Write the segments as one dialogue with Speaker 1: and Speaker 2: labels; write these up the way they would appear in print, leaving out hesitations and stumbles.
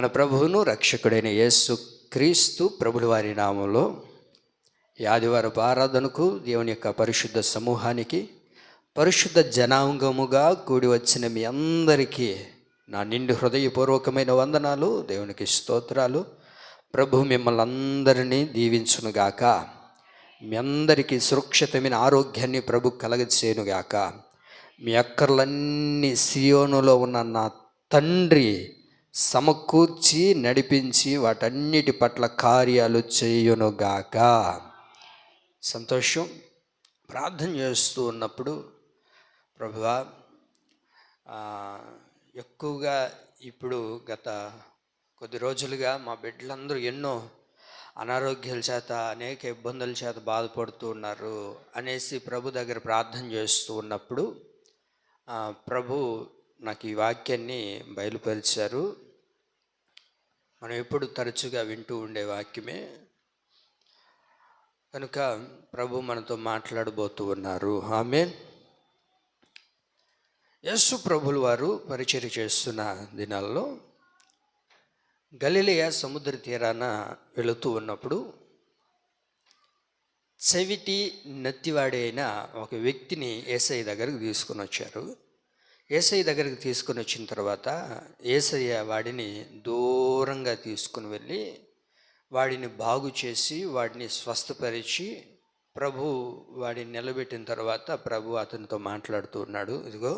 Speaker 1: మన ప్రభువును రక్షకుడైన యేసు క్రీస్తు ప్రభుల వారి నామంలో ఈ ఆదివారపు ఆరాధనకు దేవుని యొక్క పరిశుద్ధ సమూహానికి పరిశుద్ధ జనాంగముగా కూడి వచ్చిన మీ అందరికీ నా నిండు హృదయపూర్వకమైన వందనాలు, దేవునికి స్తోత్రాలు. ప్రభు మిమ్మల్ని అందరినీ దీవించునుగాక. మీ అందరికీ సురక్షితమైన ఆరోగ్యాన్ని ప్రభు కలగచేయునుగాక. మీ అక్కర్లన్నీ సియోనులో ఉన్న నా తండ్రి సమకూర్చి నడిపించి వాటన్నిటి పట్ల కార్యాలు చేయునుగాక. సంతోషం. ప్రార్థన చేస్తూ ఉన్నప్పుడు ప్రభువా, ఎక్కువగా ఇప్పుడు గత కొద్ది రోజులుగా మా బిడ్డలందరూ ఎన్నో అనారోగ్యాల చేత అనేక ఇబ్బందుల చేత బాధపడుతూ ఉన్నారు అనేసి ప్రభు దగ్గర ప్రార్థన చేస్తూ ఉన్నప్పుడు ప్రభు నాకు ఈ వాక్యాన్ని బయలుపరిచారు. మనం ఎప్పుడు తరచుగా వింటూ ఉండే వాక్యమే కనుక ప్రభు మనతో మాట్లాడబోతూ ఉన్నారు. ఆమేన్. యేసు ప్రభులు వారు పరిచర్య చేస్తున్న దినాల్లో గలిలయ సముద్ర తీరాన వెళుతూ ఉన్నప్పుడు చెవిటి నత్తివాడి అయిన ఒక వ్యక్తిని యేసయ్య దగ్గరకు తీసుకుని వచ్చారు. యేసయ్య దగ్గరికి తీసుకుని వచ్చిన తర్వాత యేసయ్య వాడిని దూరంగా తీసుకుని వెళ్ళి వాడిని బాగు చేసి వాడిని స్వస్థపరిచి ప్రభు వాడిని నిలబెట్టిన తర్వాత ప్రభు అతనితో మాట్లాడుతూ ఉన్నాడు. ఇదిగో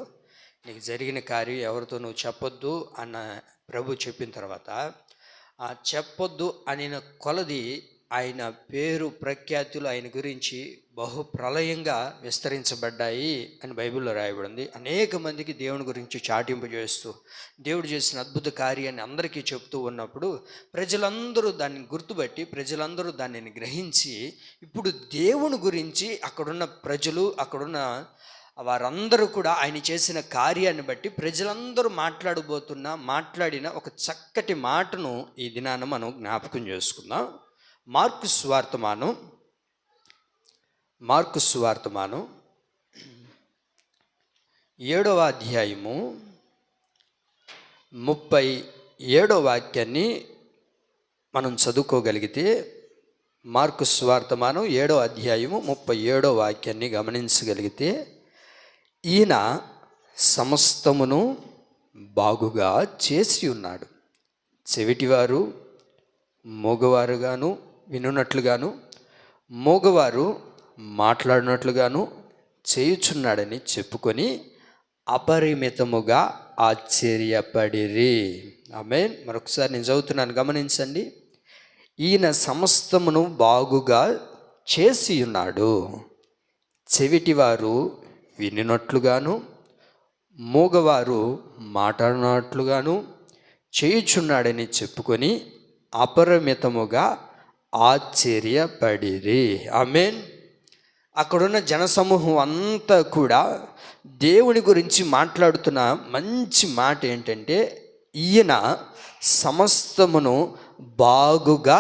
Speaker 1: నీకు జరిగిన కార్యం ఎవరితో నువ్వు చెప్పొద్దు అన్న ప్రభు చెప్పిన తర్వాత ఆ చెప్పొద్దు అనిన కొలది ఆయన పేరు ప్రఖ్యాతులు ఆయన గురించి బహు ప్రళయంగా విస్తరించబడ్డాయి అని బైబిల్లో రాయబడింది. అనేక మందికి దేవుని గురించి చాటింపు చేస్తూ దేవుడు చేసిన అద్భుత కార్యాన్ని అందరికీ చెప్తూ ఉన్నప్పుడు ప్రజలందరూ దాన్ని గుర్తుపట్టి ప్రజలందరూ దానిని గ్రహించి ఇప్పుడు దేవుని గురించి అక్కడున్న ప్రజలు అక్కడున్న వారందరూ కూడా ఆయన చేసిన కార్యాన్ని బట్టి ప్రజలందరూ మాట్లాడిన ఒక చక్కటి మాటను ఈ దినాన మనం జ్ఞాపకం చేసుకుందాం. మార్కు సువార్తమానం 7వ అధ్యాయము 37వ వాక్యాన్ని మనం చదువుకోగలిగితే, మార్కు సువార్తమానం 7వ అధ్యాయము 37వ వాక్యాన్ని గమనించగలిగితే, ఈయన సమస్తమును బాగుగా చేసి ఉన్నాడు. చెవిటివారు మోగవారుగాను వినున్నట్లుగాను మోగవారు మాట్లాడినట్లుగాను చేయుచున్నాడని చెప్పుకొని అపరిమితముగా ఆశ్చర్యపడిరి. ఆమేన్. మరొకసారి నేను చదువుతున్నాను, గమనించండి. ఈయన సమస్తమును బాగుగా చేసి ఉన్నాడు. చెవిటివారు వినినట్లుగాను మూగవారు మాట్లాడినట్లుగాను చేయుచున్నాడని చెప్పుకొని అపరిమితముగా ఆశ్చర్యపడిరి. ఆమేన్. అక్కడున్న జనసమూహం అంతా కూడా దేవుని గురించి మాట్లాడుతున్న మంచి మాట ఏంటంటే, ఈయన సమస్తమును బాగుగా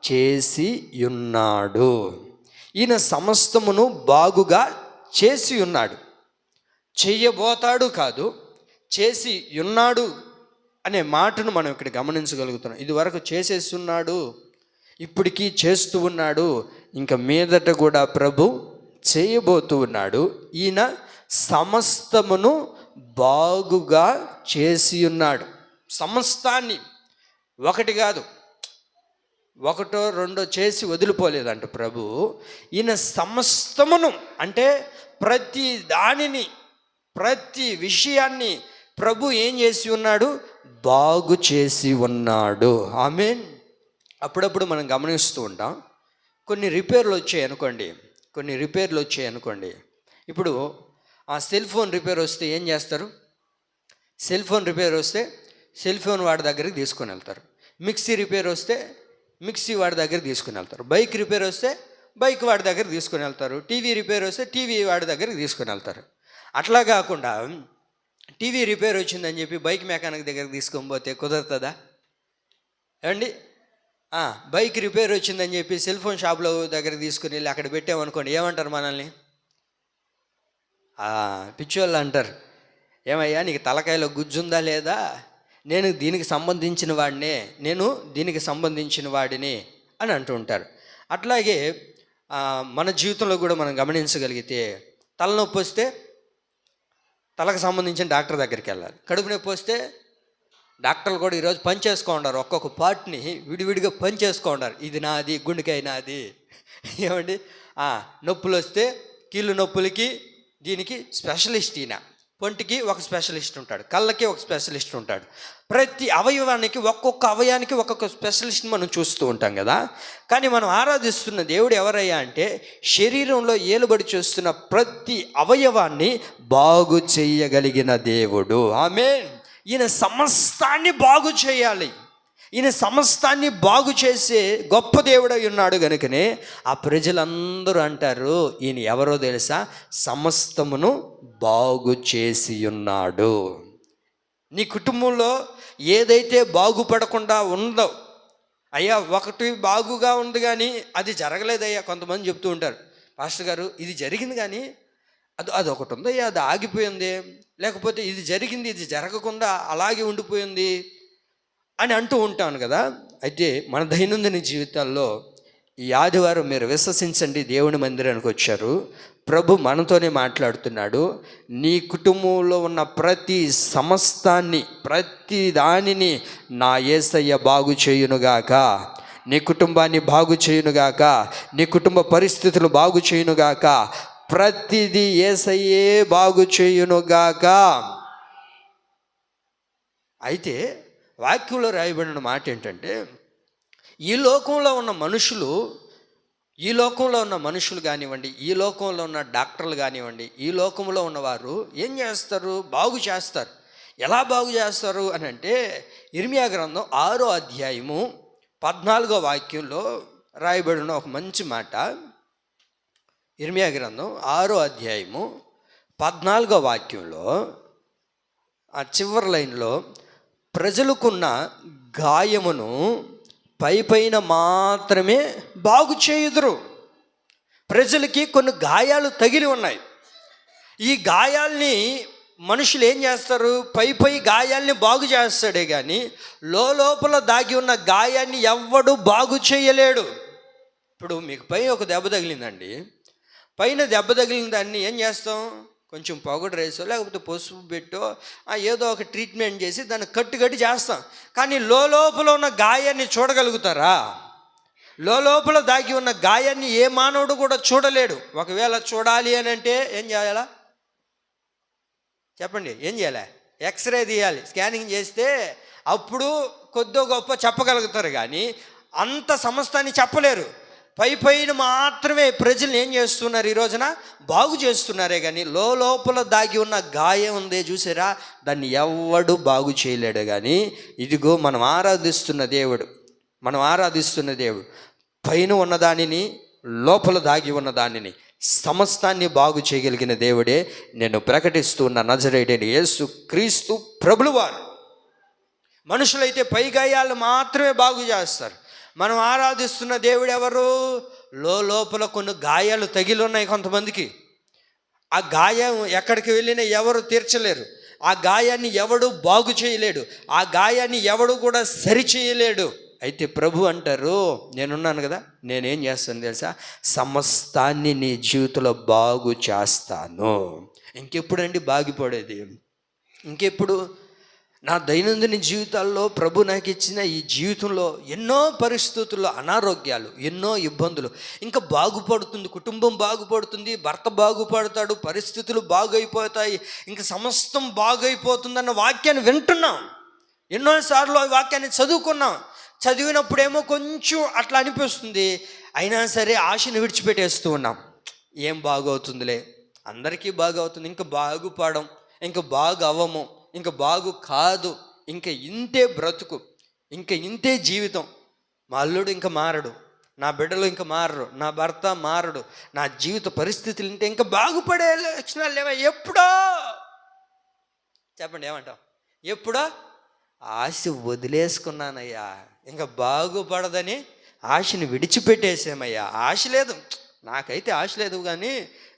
Speaker 1: చేసి ఉన్నాడు. ఈయన సమస్తమును బాగుగా చేసి ఉన్నాడు. చెయ్యబోతాడు కాదు, చేసి ఉన్నాడు అనే మాటను మనం ఇక్కడ గమనించగలుగుతున్నాం. ఇదివరకు చేసేస్తున్నాడు, ఇప్పటికీ చేస్తూ ఉన్నాడు, ఇంకా మీదట కూడా ప్రభు చేయబోతూ ఉన్నాడు. ఈయన సమస్తమును బాగుగా చేసి ఉన్నాడు. సమస్తాన్ని, ఒకటి కాదు, ఒకటో రెండో చేసి వదిలిపోలేదంట ప్రభు. ఈయన సమస్తమును అంటే ప్రతి దానిని, ప్రతి విషయాన్ని ప్రభు ఏం చేసి ఉన్నాడు? బాగు చేసి ఉన్నాడు. ఆమేన్. అప్పుడప్పుడు మనం గమనిస్తూ ఉంటాం, కొన్ని రిపేర్లు వచ్చాయి అనుకోండి. ఇప్పుడు ఆ సెల్ ఫోన్ రిపేర్ వస్తే ఏం చేస్తారు? సెల్ ఫోన్ రిపేర్ వస్తే సెల్ ఫోన్ వాడి దగ్గరికి తీసుకొని వెళ్తారు. మిక్సీ రిపేర్ వస్తే మిక్సీ వాడి దగ్గరికి తీసుకొని వెళ్తారు. బైక్ రిపేర్ వస్తే బైక్ వాడి దగ్గరికి తీసుకొని వెళ్తారు. టీవీ రిపేర్ వస్తే టీవీ వాడి దగ్గరికి తీసుకొని వెళ్తారు. అట్లా కాకుండా టీవీ రిపేర్ వచ్చిందని చెప్పి బైక్ మెకానిక్ దగ్గరికి తీసుకొని పోతే కుదరుతుందా? ఏమండి? బైక్ రిపేర్ వచ్చిందని చెప్పి సెల్ ఫోన్ షాప్లో దగ్గరికి తీసుకుని వెళ్ళి అక్కడ పెట్టామనుకోండి, ఏమంటారు మనల్ని? పిచ్చోళ్ళు అంటారు, ఏమయ్యా నీకు తలకాయలో గుజ్జుందా లేదా? నేను దీనికి సంబంధించిన వాడినే, నేను దీనికి సంబంధించిన వాడిని అని అంటూ ఉంటారు. అట్లాగే మన జీవితంలో కూడా మనం గమనించగలిగితే, తలనొప్పి వస్తే తలకు సంబంధించిన డాక్టర్ దగ్గరికి వెళ్ళాలి. కడుపు నొప్పి వస్తే డాక్టర్లు కూడా ఈరోజు పని చేసుకోండారు, ఒక్కొక్క పార్ట్ని విడివిడిగా పని చేసుకోండారు. ఇది నాది, గుండెకాయ నాది, ఏమండి. నొప్పులు వస్తే కీళ్ళు నొప్పులకి దీనికి స్పెషలిస్ట్ ఈయన, పొంటికి ఒక స్పెషలిస్ట్ ఉంటాడు, కళ్ళకి ఒక స్పెషలిస్ట్ ఉంటాడు. ప్రతి అవయవానికి ఒక్కొక్క అవయానికి ఒక్కొక్క స్పెషలిస్ట్ని మనం చూస్తూ ఉంటాం కదా. కానీ మనం ఆరాధిస్తున్న దేవుడు ఎవరయ్యా అంటే, శరీరంలో ఏలుబడి చేస్తున్న ప్రతి అవయవాన్ని బాగు చేయగలిగిన దేవుడు. ఆమేన్. ఈయన సమస్తాన్ని బాగు చేయాలి. ఈయన సమస్తాన్ని బాగు చేసే గొప్ప దేవుడై ఉన్నాడు కనుకనే ఆ ప్రజలందరూ అంటారు, ఈయన ఎవరో తెలుసా? సమస్తమును బాగు చేసి ఉన్నాడు. నీ కుటుంబంలో ఏదైతే బాగుపడకుండా ఉందో, అయ్యా ఒకటి బాగుగా ఉంది కానీ అది జరగలేదయ్యా. కొంతమంది చెప్తూ ఉంటారు, పాస్టర్ గారు ఇది జరిగింది కానీ అది ఒకటి ఉందయ్యా, అది ఆగిపోయింది, లేకపోతే ఇది జరిగింది ఇది జరగకుండా అలాగే ఉండిపోయింది అని అంటూ ఉంటాను కదా. అయితే మన దైనందిన జీవితాల్లో ఈ ఆదివారం మీరు విశ్వసించండి, దేవుని మందిరానికి వచ్చారు, ప్రభు మనతోనే మాట్లాడుతున్నాడు. నీ కుటుంబంలో ఉన్న ప్రతి సమస్తాన్ని, ప్రతి దానిని నా యేసయ్య బాగు చేయునుగాక, నీ కుటుంబాన్ని బాగు చేయునుగాక, నీ కుటుంబ పరిస్థితులు బాగు చేయునుగాక, ప్రతిదీ యేసయ్యే బాగు చేయునుగాక. అయితే వాక్యంలో రాయబడిన మాట ఏంటంటే, ఈ లోకంలో ఉన్న మనుషులు కానివ్వండి, ఈ లోకంలో ఉన్న డాక్టర్లు కానివ్వండి, ఈ లోకంలో ఉన్నవారు ఏం చేస్తారు? బాగు చేస్తారు. ఎలా బాగు చేస్తారు అని అంటే, ఇర్మియా గ్రంథం 6వ అధ్యాయము 14వ వాక్యంలో రాయబడిన ఒక మంచి మాట. ఇర్మియా గ్రంథం 6వ అధ్యాయము 14వ వాక్యంలో ఆ చివరి లైన్లో, ప్రజలకున్న గాయమును పైన మాత్రమే బాగు చేయుదురు. ప్రజలకి కొన్ని గాయాలు తగిలి ఉన్నాయి. ఈ గాయాల్ని మనుషులు ఏం చేస్తారు? పై గాయాల్ని బాగు చేస్తాడే కానీ లోపల దాగి ఉన్న గాయాన్ని ఎవ్వడు బాగు చేయలేడు. ఇప్పుడు మీకు పై ఒక దెబ్బ తగిలిందండి, పైన దెబ్బ తగిలిన దాన్ని ఏం చేస్తాం? కొంచెం పౌడర్ వేసో లేకపోతే పసుపు పెట్టో ఏదో ఒక ట్రీట్మెంట్ చేసి దాన్ని కట్టి చేస్తాం. కానీ లోపల ఉన్న గాయాన్ని చూడగలుగుతారా? లోపల దాగి ఉన్న గాయాన్ని ఏ మానవుడు కూడా చూడలేడు. ఒకవేళ చూడాలి అని అంటే ఏం చేయాలా చెప్పండి? ఏం చేయాలి? ఎక్స్రే తీయాలి, స్కానింగ్ చేస్తే అప్పుడు కొద్దో గొప్ప చెప్పగలుగుతారు. కానీ అంత సమస్తాన్ని చెప్పలేరు. పైన మాత్రమే ప్రజలు ఏం చేస్తున్నారు? ఈ రోజున బాగు చేస్తున్నారే కానీ లోపల దాగి ఉన్న గాయం ఉందే చూసారా, దాన్ని ఎవడు బాగు చేయలేడు. కానీ ఇదిగో మనం ఆరాధిస్తున్న దేవుడు పైన ఉన్నదానిని, లోపల దాగి ఉన్న దానిని, సమస్తాన్ని బాగు చేయగలిగిన దేవుడే నేను ప్రకటిస్తున్న నజరేయుడైన యేసు క్రీస్తు ప్రభువారు. మనుషులైతే పై గాయాలు మాత్రమే బాగు చేస్తారు. మనం ఆరాధిస్తున్న దేవుడు ఎవరు? లోపల కొన్ని గాయాలు తగిలి ఉన్నాయి కొంతమందికి. ఆ గాయం ఎక్కడికి వెళ్ళినా ఎవరు తీర్చలేరు. ఆ గాయాన్ని ఎవడు బాగు చేయలేడు. ఆ గాయాన్ని ఎవడు కూడా సరి చేయలేడు. అయితే ప్రభు అంటారు, నేనున్నాను కదా, నేనేం చేస్తాను తెలుసా? సమస్తాన్ని నీ జీవితంలో బాగు చేస్తాను. ఇంకెప్పుడండి బాగుపడేది? ఇంకెప్పుడు? నా దైనందిన జీవితాల్లో ప్రభు నాకు ఇచ్చిన ఈ జీవితంలో ఎన్నో పరిస్థితుల్లో అనారోగ్యాలు, ఎన్నో ఇబ్బందులు. ఇంకా బాగుపడుతుంది, కుటుంబం బాగుపడుతుంది, భర్త బాగుపడతాడు, పరిస్థితులు బాగైపోతాయి, ఇంకా సమస్తం బాగైపోతుందన్న వాక్యాన్ని వింటున్నాం. ఎన్నోసార్లు ఆ వాక్యాన్ని చదివినప్పుడేమో కొంచెం అట్లా అనిపిస్తుంది. అయినా సరే ఆశను విడిచిపెట్టేస్తూ ఉన్నాం. ఏం బాగవుతుందిలే, అందరికీ బాగవుతుంది, ఇంకా బాగుపడం, ఇంకా బాగు అవ్వము, ఇంకా బాగు కాదు, ఇంకా ఇంతే బ్రతుకు, ఇంకా ఇంతే జీవితం, మా అల్లుడు ఇంకా మారడు, నా బిడ్డలు ఇంకా మారరు, నా భర్త మారడు, నా జీవిత పరిస్థితులు ఇంటే ఇంకా బాగుపడే లక్షణాలు లేవా? ఎప్పుడో చెప్పండి, ఏమంటావు? ఎప్పుడో ఆశ వదిలేసుకున్నానయ్యా, ఇంకా బాగుపడదని ఆశని విడిచిపెట్టేసామయ్యా. ఆశ లేదు, నాకైతే ఆశ లేదు. కానీ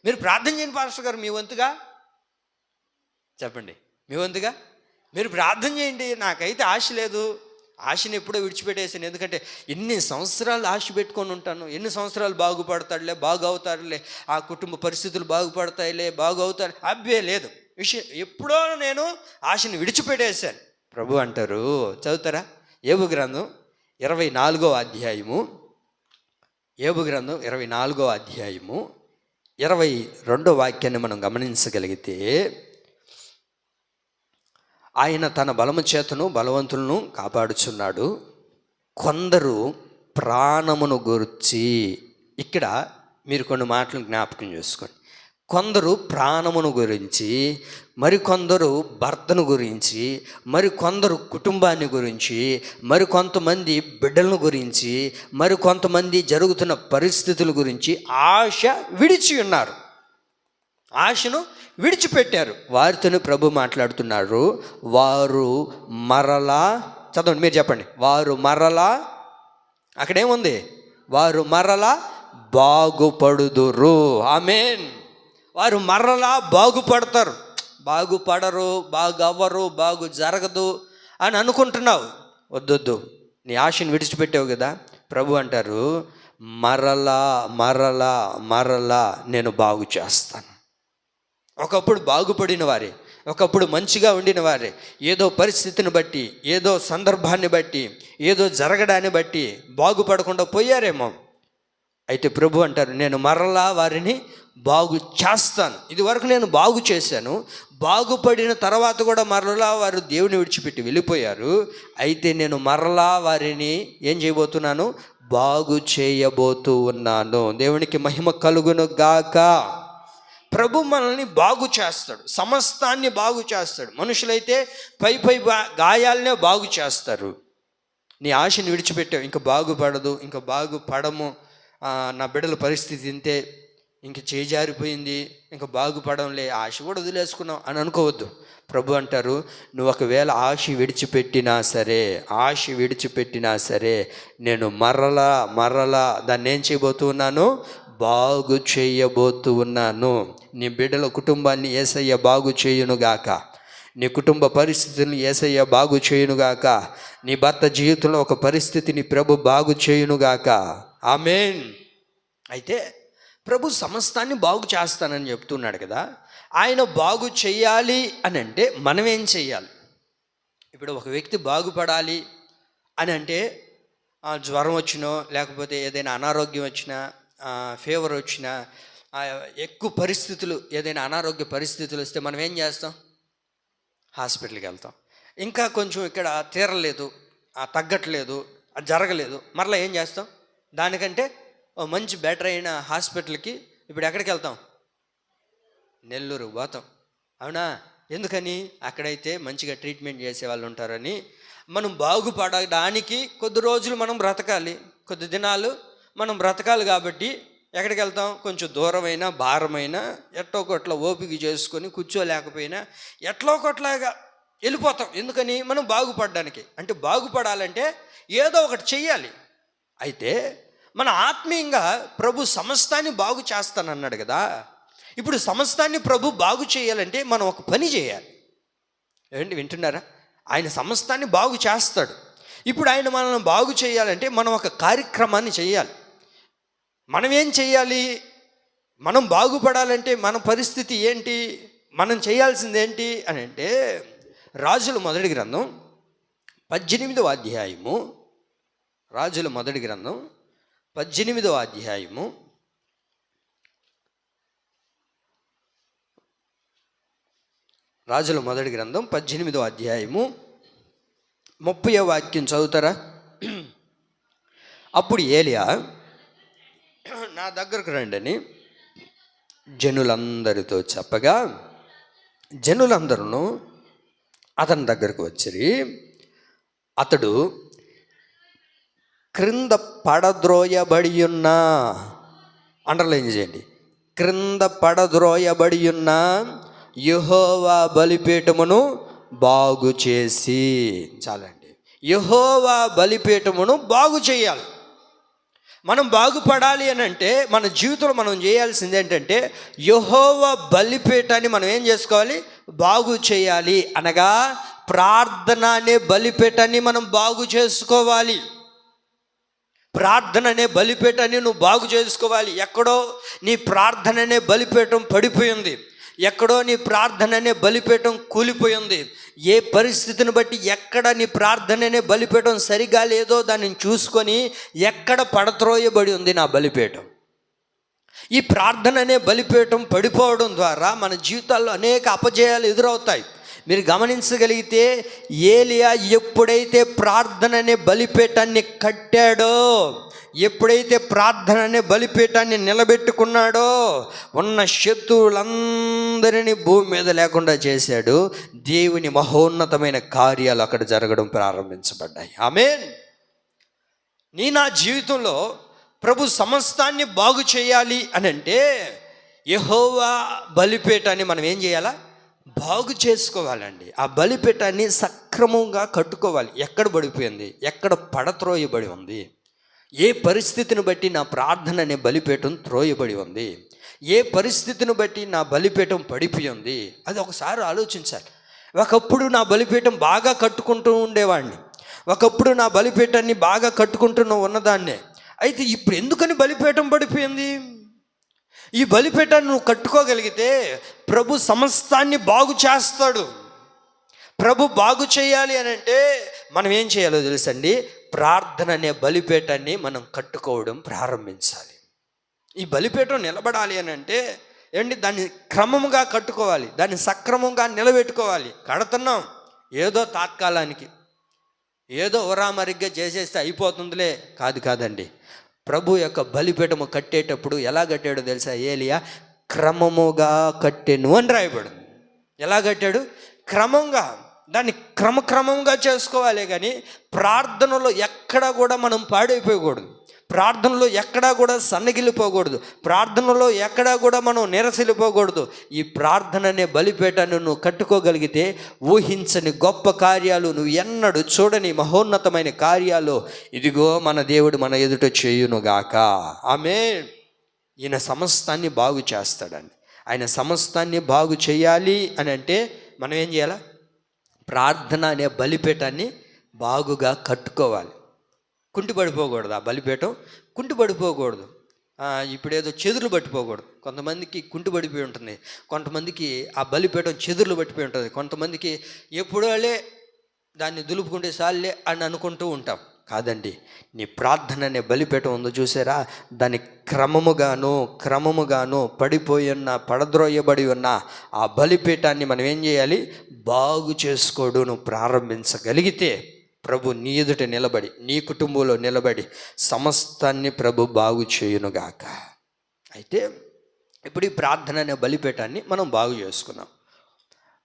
Speaker 1: మీరు ప్రార్థన చేయండి పాస్టర్ గారు, మీ వంతుగా చెప్పండి, మీ వంతుగా మీరు ప్రార్థన చేయండి. నాకైతే ఆశ లేదు, ఆశని ఎప్పుడో విడిచిపెట్టేసాను. ఎందుకంటే ఎన్ని సంవత్సరాలు ఆశ పెట్టుకొని ఉంటాను, ఎన్ని సంవత్సరాలు బాగుపడతాడులే, బాగవుతాడులే, ఆ కుటుంబ పరిస్థితులు బాగుపడతాయిలే, బాగవుతాడు, అబ్బే లేదు విషయం. ఎప్పుడో నేను ఆశని విడిచిపెట్టేశాను. ప్రభు అంటారు, చదువుతారా? యోబు గ్రంథం 24వ అధ్యాయము, యోబు గ్రంథం 24వ అధ్యాయము 22వ వాక్యాన్ని మనం గమనించగలిగితే, ఆయన తన బలము చేతను బలవంతులను కాపాడుచున్నాడు, కొందరు ప్రాణమును గురించి. ఇక్కడ మీరు కొన్ని మాటలు జ్ఞాపకం చేసుకోండి. కొందరు ప్రాణమును గురించి, మరికొందరు భర్తను గురించి, మరికొందరు కుటుంబాన్ని గురించి, మరికొంతమంది బిడ్డలను గురించి, మరికొంతమంది జరుగుతున్న పరిస్థితుల గురించి ఆశ విడిచి ఉన్నారు, ఆశను విడిచిపెట్టారు. వారితోనే ప్రభు మాట్లాడుతున్నారు. వారు మరలా, చదవండి మీరు చెప్పండి, వారు మరలా, అక్కడేముంది? వారు మరలా బాగుపడుదురు. ఆమేన్. వారు మరలా బాగుపడతారు. బాగుపడరు, బాగవ్వరు, బాగు జరగదు అని అనుకుంటున్నావు. వద్దొద్దు, నీ ఆశను విడిచిపెట్టావు కదా. ప్రభు అంటారు, మరలా మరలా మరలా నేను బాగు చేస్తాను. ఒకప్పుడు బాగుపడిన వారే, ఒకప్పుడు మంచిగా ఉండిన వారే, ఏదో పరిస్థితిని బట్టి, ఏదో సందర్భాన్ని బట్టి, ఏదో జరగడాన్ని బట్టి బాగుపడకుండా పోయారేమో. అయితే ప్రభు అంటారు, నేను మరలా వారిని బాగు చేస్తాను. ఇది వరకు నేను బాగు చేశాను, బాగుపడిన తర్వాత కూడా మరలా వారు దేవుని విడిచిపెట్టి వెళ్ళిపోయారు. అయితే నేను మరలా వారిని ఏం చేయబోతున్నాను? బాగు చేయబోతూ ఉన్నాను. దేవునికి మహిమ కలుగును గాక. ప్రభు మనల్ని బాగు చేస్తాడు, సమస్తాన్ని బాగు చేస్తాడు. మనుషులైతే పై గాయాలనే బాగు చేస్తారు. నీ ఆశని విడిచిపెట్టావు, ఇంకా బాగుపడదు, ఇంకా బాగుపడము, నా బిడ్డల పరిస్థితి ఇంతే, ఇంక చేజారిపోయింది, ఇంకా బాగుపడంలే, ఆశ కూడా వదిలేసుకున్నావు అని అనుకోవద్దు. ప్రభు అంటారు, నువ్వు ఒకవేళ ఆశ విడిచిపెట్టినా సరే నేను మరలా దాన్ని ఏం చేయబోతున్నాను? బాగు చేయబోతూ ఉన్నాను. నీ బిడ్డల కుటుంబాన్ని యేసయ్య బాగు చేయునుగాక, నీ కుటుంబ పరిస్థితులను యేసయ్య బాగు చేయునుగాక, నీ భర్త జీవితంలో ఒక పరిస్థితిని ప్రభు బాగు చేయునుగాక. ఆమేన్. అయితే ప్రభు సమస్తాన్ని బాగు చేస్తానని చెప్తున్నాడు కదా. ఆయన బాగు చేయాలి అని అంటే మనం ఏం చేయాలి? ఇప్పుడు ఒక వ్యక్తి బాగుపడాలి అని అంటే, జ్వరం వచ్చినో, లేకపోతే ఏదైనా అనారోగ్యం వచ్చినా, ఫీవర్ వచ్చినా, ఎక్కువ పరిస్థితులు, ఏదైనా అనారోగ్య పరిస్థితులు వస్తే మనం ఏం చేస్తాం? హాస్పిటల్కి వెళ్తాం. ఇంకా కొంచెం ఇక్కడ తీరలేదు, తగ్గట్లేదు, అది జరగలేదు, మరలా ఏం చేస్తాం? దానికంటే మంచి బెటర్ అయిన హాస్పిటల్కి ఇప్పుడు ఎక్కడికి వెళ్తాం? నెల్లూరు పోతాం. అవునా? ఎందుకని? అక్కడైతే మంచిగా ట్రీట్మెంట్ చేసే వాళ్ళు ఉంటారని. మనం బాగుపడడానికి కొద్ది రోజులు మనం బ్రతకాలి, కొద్ది దినాలు మనం బ్రతకాలి కాబట్టి ఎక్కడికి వెళ్తాం? కొంచెం దూరమైన, భారమైన, ఎట్టో ఒకట్లా ఓపిక చేసుకొని కూర్చోలేకపోయినా ఎట్లా ఒకట్లాగా వెళ్ళిపోతాం. ఎందుకని? మనం బాగుపడడానికి. అంటే బాగుపడాలంటే ఏదో ఒకటి చెయ్యాలి. అయితే మన ఆత్మీయంగా ప్రభు సమస్తాన్ని బాగు చేస్తానన్నాడు కదా. ఇప్పుడు సమస్తాన్ని ప్రభు బాగు చేయాలంటే మనం ఒక పని చేయాలి. ఏంటి, వింటున్నారా? ఆయన సమస్తాన్ని బాగు చేస్తాడు. ఇప్పుడు ఆయన మనల్ని బాగు చేయాలంటే మనం ఒక కార్యక్రమాన్ని చేయాలి. మనం ఏం చేయాలి? మనం బాగుపడాలంటే మన పరిస్థితి ఏంటి? మనం చేయాల్సింది ఏంటి అని అంటే, రాజుల మొదటి గ్రంథం 18వ అధ్యాయము, రాజుల మొదటి గ్రంథం 18వ అధ్యాయము 18వ అధ్యాయము 30వ వాక్యం చదువుతారా? అప్పుడు ఏలియా నా దగ్గరకు రండని జనులందరితో చెప్పగా, జనులందరూ అతని దగ్గరకు వచ్చి, అతడు క్రింద పడద్రోయబడి ఉన్న, అండర్లైన్ చేయండి, క్రింద పడద్రోయబడి ఉన్న యెహోవా బలిపీఠమును బాగు చేసి, చాలండి, యెహోవా బలిపీఠమును బాగు చేయాలి. మనం బాగుపడాలి అని అంటే మన జీవితంలో మనం చేయాల్సింది ఏంటంటే, యెహోవా బలిపీఠాన్ని మనం ఏం చేసుకోవాలి? బాగు చేయాలి. అనగా ప్రార్థన అనే బలిపీఠాన్ని మనం బాగు చేసుకోవాలి. ప్రార్థన అనే బలిపీఠాన్ని నువ్వు బాగు చేసుకోవాలి. ఎక్కడో నీ ప్రార్థన అనే బలిపీఠం పడిపోయింది, ఎక్కడో నీ ప్రార్థన అనే బలిపీఠం కూలిపోయింది. ఏ పరిస్థితిని బట్టి ఎక్కడ నీ ప్రార్థన అనే బలిపీఠం సరిగా లేదో దాన్ని చూసుకొని ఎక్కడ పడత్రోయబడి ఉంది నా బలిపీఠం. ఈ ప్రార్థన అనే బలిపీఠం పడిపోవడం ద్వారా మన జీవితాల్లో అనేక అపజయాలు ఎదురవుతాయి. మీరు గమనించగలిగితే ఏలియా ఎప్పుడైతే ప్రార్థన అనే బలిపీఠాన్ని కట్టాడో, ఎప్పుడైతే ప్రార్థన అనే బలిపీఠాన్ని నిలబెట్టుకున్నాడో, ఉన్న శత్రువులందరినీ భూమి మీద లేకుండా చేశాడు. దేవుని మహోన్నతమైన కార్యాలు అక్కడ జరగడం ప్రారంభించబడ్డాయి. ఆమేన్. నా జీవితంలో ప్రభు సమస్తాన్ని బాగు చేయాలి అని అంటే యెహోవా బలిపీఠాన్ని మనం ఏం చేయాలా? బాగు చేసుకోవాలండి. ఆ బలిపీఠాన్ని సక్రమంగా కట్టుకోవాలి. ఎక్కడ పడిపోయింది, ఎక్కడ పడత్రోయబడి ఉంది, ఏ పరిస్థితిని బట్టి నా ప్రార్థన అనే బలిపీఠం త్రోయబడి ఉంది, ఏ పరిస్థితిని బట్టి నా బలిపీఠం పడిపోయి ఉంది, అది ఒకసారి ఆలోచించాలి. ఒకప్పుడు నా బలిపీఠం బాగా కట్టుకుంటూ ఉండేవాడిని, ఒకప్పుడు నా బలిపీఠాన్ని బాగా కట్టుకుంటూ ఉన్నదాన్నే. అయితే ఇప్పుడు ఎందుకని బలిపీఠం పడిపోయింది? ఈ బలిపీఠాన్ని నువ్వు కట్టుకోగలిగితే ప్రభు సమస్తాన్ని బాగు చేస్తాడు. ప్రభు బాగు చేయాలి అని అంటే మనం ఏం చేయాలో తెలుసండి? ప్రార్థన అనే బలిపీఠాన్ని మనం కట్టుకోవడం ప్రారంభించాలి. ఈ బలిపీఠం నిలబడాలి అని అంటే ఏంటి? దాన్ని క్రమంగా కట్టుకోవాలి, దాన్ని సక్రమంగా నిలబెట్టుకోవాలి. కడుతున్నాం ఏదో తాత్కాలానికి, ఏదో ఉరామరిగ్గా చేసేస్తే అయిపోతుందిలే, కాదండి. ప్రభు యొక్క బలిపీఠము కట్టేటప్పుడు ఎలా కట్టాడో తెలుసా? ఏలియా క్రమముగా కట్టెను అని రాయబడింది. ఎలా కట్టాడు? క్రమంగా. దాన్ని క్రమంగా చేసుకోవాలి. కానీ ప్రార్థనలో ఎక్కడా కూడా మనం పాడైపోకూడదు, ప్రార్థనలో ఎక్కడా కూడా సన్నగిలిపోకూడదు, ప్రార్థనలో ఎక్కడా కూడా మనం నిరసిలిపోకూడదు. ఈ ప్రార్థన అనే బలిపీఠాన్ని నువ్వు కట్టుకోగలిగితే ఊహించని గొప్ప కార్యాలు, నువ్వు ఎన్నడూ చూడని మహోన్నతమైన కార్యాలు ఇదిగో మన దేవుడు మన ఎదుట చేయునుగాక. ఆమేన్. ఈయన సమస్తాన్ని బాగు చేస్తాడండి. ఆయన సమస్తాన్ని బాగు చేయాలి అని అంటే మనం ఏం చేయాలి? ప్రార్థన అనే బలిపీఠాన్ని బాగుగా కట్టుకోవాలి. కుంటిపడిపోకూడదు, ఆ బలిపీఠం కుంటిపడిపోకూడదు. ఇప్పుడేదో చెదురులు పట్టిపోకూడదు. కొంతమందికి కుంటిపడిపోయి ఉంటుంది, కొంతమందికి ఆ బలిపీఠం చెదురులు పట్టిపోయి ఉంటుంది, కొంతమందికి ఎప్పుడోలే దాన్ని దులుపుకుంటే సాల్లే అని అనుకుంటూ ఉంటాం. కాదండి, నీ ప్రార్థన అనే బలిపీఠం ఉందో చూసారా, దాన్ని క్రమముగాను పడిపోయి ఉన్న, పడద్రోయబడి ఉన్న ఆ బలిపీఠాన్ని మనం ఏం చేయాలి? బాగు చేసుకోవడం నువ్వు ప్రారంభించగలిగితే ప్రభు నీ ఎదుట నిలబడి, నీ కుటుంబంలో నిలబడి సమస్తాన్ని ప్రభు బాగు చేయునుగాక. అయితే ఇప్పుడు ఈ ప్రార్థన అనే బలిపీఠాన్ని మనం బాగు చేసుకున్నాం.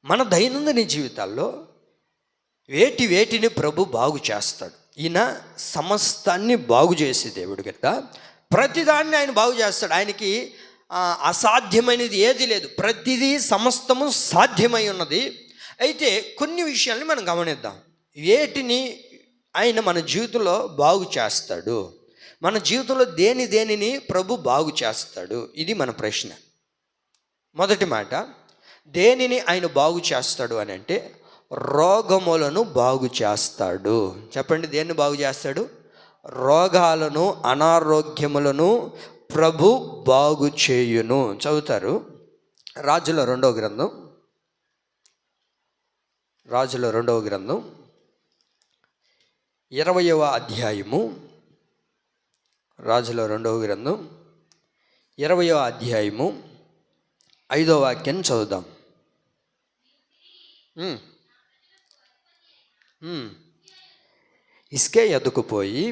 Speaker 1: మన దైనందిన జీవితాల్లో వేటిని ప్రభు బాగు చేస్తాడు. ఈయన సమస్తాన్ని బాగు చేసే దేవుడు కనుక ప్రతిదాన్ని ఆయన బాగు చేస్తాడు. ఆయనకి అసాధ్యమైనది ఏది లేదు, ప్రతిదీ సమస్తము సాధ్యమై ఉన్నది. అయితే కొన్ని విషయాల్ని మనం గమనిద్దాం. వేటిని ఆయన మన జీవితంలో బాగు చేస్తాడు, మన జీవితంలో దేనిని ప్రభు బాగు చేస్తాడు, ఇది మన ప్రశ్న. మొదటి మాట, దేనిని ఆయన బాగు చేస్తాడు అని అంటే రోగములను బాగు చేస్తాడు. చెప్పండి, దేన్ని బాగు చేస్తాడు? రోగాలను, అనారోగ్యములను ప్రభు బాగు చేయును. చదువుతారు రాజుల రెండవ గ్రంథం 20వ అధ్యాయము. రాజుల 2వ గ్రంథం 20వ అధ్యాయము 5వ వాక్యం చదువుదాం. ఇస్కే ఎదుకుపోయి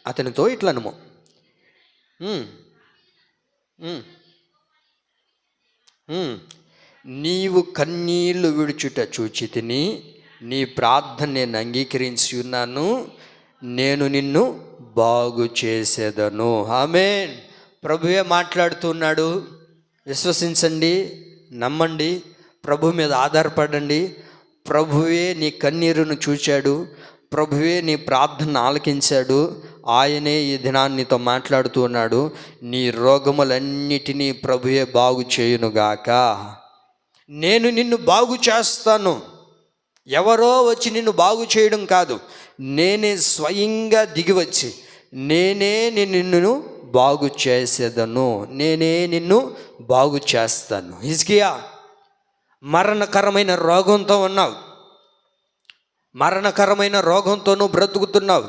Speaker 1: అతనితో ఇట్లనుము, నీవు కన్నీళ్లు విడుచుట చూచి తిని నీ ప్రార్థన నేను అంగీకరించి ఉన్నాను, నేను నిన్ను బాగు చేసేదను. ఆమేన్. ప్రభువే మాట్లాడుతున్నాడు. విశ్వసించండి, నమ్మండి, ప్రభు మీద ఆధారపడండి. ప్రభువే నీ కన్నీరును చూచాడు, ప్రభువే నీ ప్రార్థన ఆలకించాడు. ఆయనే ఈ దినాన్ని నీతో మాట్లాడుతూ ఉన్నాడు. నీ రోగములన్నిటినీ ప్రభువే బాగు చేయునుగాక. నేను నిన్ను బాగు చేస్తాను. ఎవరో వచ్చి నిన్ను బాగు చేయడం కాదు, నేనే స్వయంగా దిగివచ్చి నేనే నిన్ను బాగు చేసేదను, నేనే నిన్ను బాగు చేస్తాను. హిజ్కియా, మరణకరమైన రోగంతో ఉన్నావు, మరణకరమైన రోగంతో నువ్వు బ్రతుకుతున్నావు.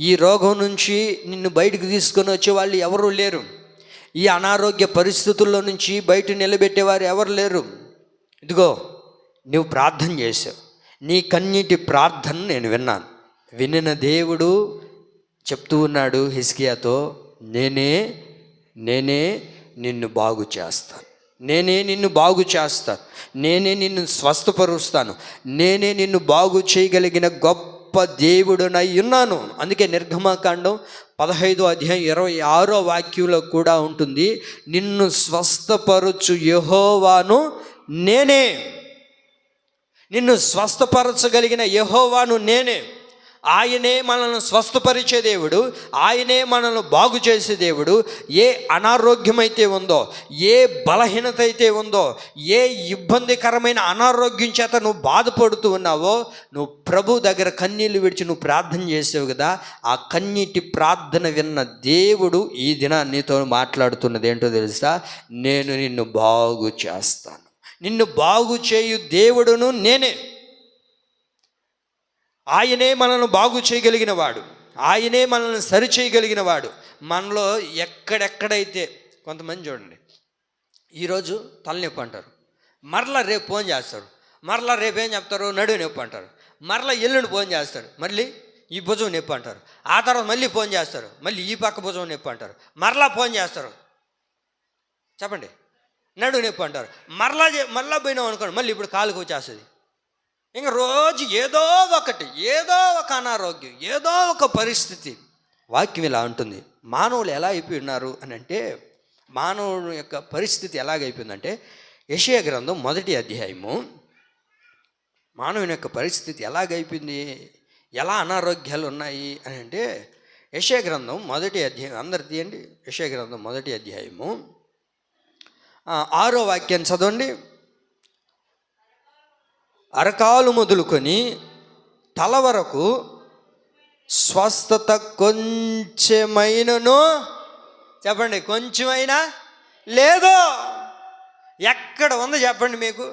Speaker 1: ఈ రోగం నుంచి నిన్ను బయటకు తీసుకొని వచ్చే వాళ్ళు ఎవరూ లేరు. ఈ అనారోగ్య పరిస్థితుల్లో నుంచి బయట నిలబెట్టేవారు ఎవరు లేరు. ఇదిగో నువ్వు ప్రార్థన చేసావు, నీ కన్నీటి ప్రార్థన నేను విన్నాను. వినిన దేవుడు చెప్తూ ఉన్నాడు హిజ్కియాతో, నేనే నిన్ను బాగు చేస్తాను, నేనే నిన్ను బాగు చేస్తాను, నేనే నిన్ను స్వస్థపరుస్తాను, నేనే నిన్ను బాగు చేయగలిగిన గొప్ప దేవుడునై ఉన్నాను. అందుకే నిర్గమకాండం 15:26 కూడా ఉంటుంది, నిన్ను స్వస్థపరచు యెహోవాను నేనే. నిన్ను స్వస్థపరచగలిగిన యెహోవాను నేనే. ఆయనే మనల్ని స్వస్థపరిచే దేవుడు, ఆయనే మనల్ని బాగు చేసే దేవుడు. ఏ అనారోగ్యమైతే ఉందో, ఏ బలహీనత అయితే ఉందో, ఏ ఇబ్బందికరమైన అనారోగ్యం చేత నువ్వు బాధపడుతూ ఉన్నావో, నువ్వు ప్రభు దగ్గర కన్నీళ్ళు విడిచి నువ్వు ప్రార్థన చేసావు కదా, ఆ కన్నీటి ప్రార్థన విన్న దేవుడు ఈ దినాన్ని నీతో మాట్లాడుతున్నది ఏంటో తెలుసా? నేను నిన్ను బాగు చేస్తాను, నిన్ను బాగు చేయు దేవుడును నేనే. ఆయనే మనల్ని బాగు చేయగలిగిన వాడు, ఆయనే మనల్ని సరి చేయగలిగిన వాడు. మనలో ఎక్కడెక్కడైతే కొంతమంది చూడండి, ఈరోజు తలనొప్పి అంటారు, మరలా రేపు ఫోన్ చేస్తారు, మరలా రేపేం చెప్తారు, నడువు నొప్పి అంటారు, మరలా ఎల్లుండి ఫోన్ చేస్తారు, మళ్ళీ ఈ భుజం నొప్పి అంటారు, ఆ తర్వాత మళ్ళీ ఫోన్ చేస్తారు, మళ్ళీ ఈ పక్క భుజం నొప్పి అంటారు, మరలా ఫోన్ చేస్తారు, చెప్పండి నడువు నొప్పి అంటారు, మరలా పోయినాం అనుకోండి, మళ్ళీ ఇప్పుడు కాలుకు వచ్చేస్తుంది. ఇంకా రోజు ఏదో ఒక అనారోగ్యం, ఏదో ఒక పరిస్థితి. వాక్యం ఇలా ఉంటుంది. మానవులు ఎలా అయిపోయి ఉన్నారు అని అంటే, మానవుని యొక్క పరిస్థితి ఎలాగైపోయిందంటే, యెషయా గ్రంథం 1వ అధ్యాయము, మానవుని యొక్క పరిస్థితి ఎలాగైపోయింది, ఎలా అనారోగ్యాలు ఉన్నాయి అని అంటే, యెషయా గ్రంథం 1వ అధ్యాయం, అందరు తీయండి, యెషయా గ్రంథం 1వ అధ్యాయము 6వ వాక్యాన్ని చదవండి. అరకాలు మొదలుకొని తల వరకు స్వస్థత కొంచెమైనను, చెప్పండి, కొంచెమైనా లేదో. ఎక్కడ ఉందో చెప్పండి, మీకు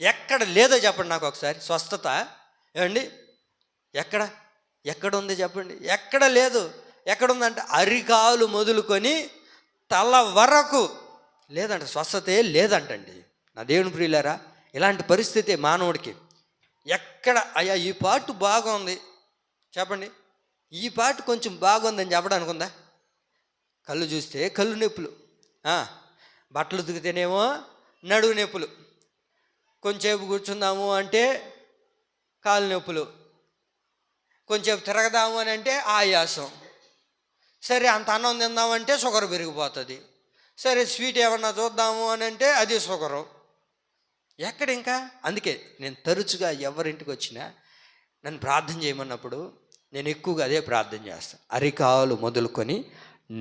Speaker 1: ఎక్కడ లేదో చెప్పండి నాకు ఒకసారి స్వస్థత. ఏమండి, ఎక్కడ ఉంది చెప్పండి? ఎక్కడ లేదు. ఎక్కడుందంటే అరికాలు మొదలుకొని తల వరకు లేదంట, స్వస్థతే లేదంటండి. నా దేవుని ప్రియులారా, ఇలాంటి పరిస్థితి మానవుడికి. ఎక్కడ అయ్యా ఈ పాటు బాగుంది చెప్పండి, ఈ పాటు కొంచెం బాగుందని చెప్పడానికి ఉందా? కళ్ళు చూస్తే కళ్ళు నొప్పులు, బట్టలు ఉతికితేనేమో నడువు నొప్పులు, కొంచెంసేపు కూర్చుందాము అంటే కాలు నొప్పులు, కొంచెంసేపు తిరగదాము అని అంటే ఆయాసం, సరే అంత అన్నం తిందామంటే షుగర్ పెరిగిపోతుంది, సరే స్వీట్ ఏమన్నా చూద్దాము అని అంటే అది షుగరు. ఎక్కడ ఇంకా? అందుకే నేను తరచుగా ఎవరింటికి వచ్చినా నన్ను ప్రార్థన చేయమన్నప్పుడు నేను ఎక్కువగా అదే ప్రార్థన చేస్తాను. అరికాలు మొదలుకొని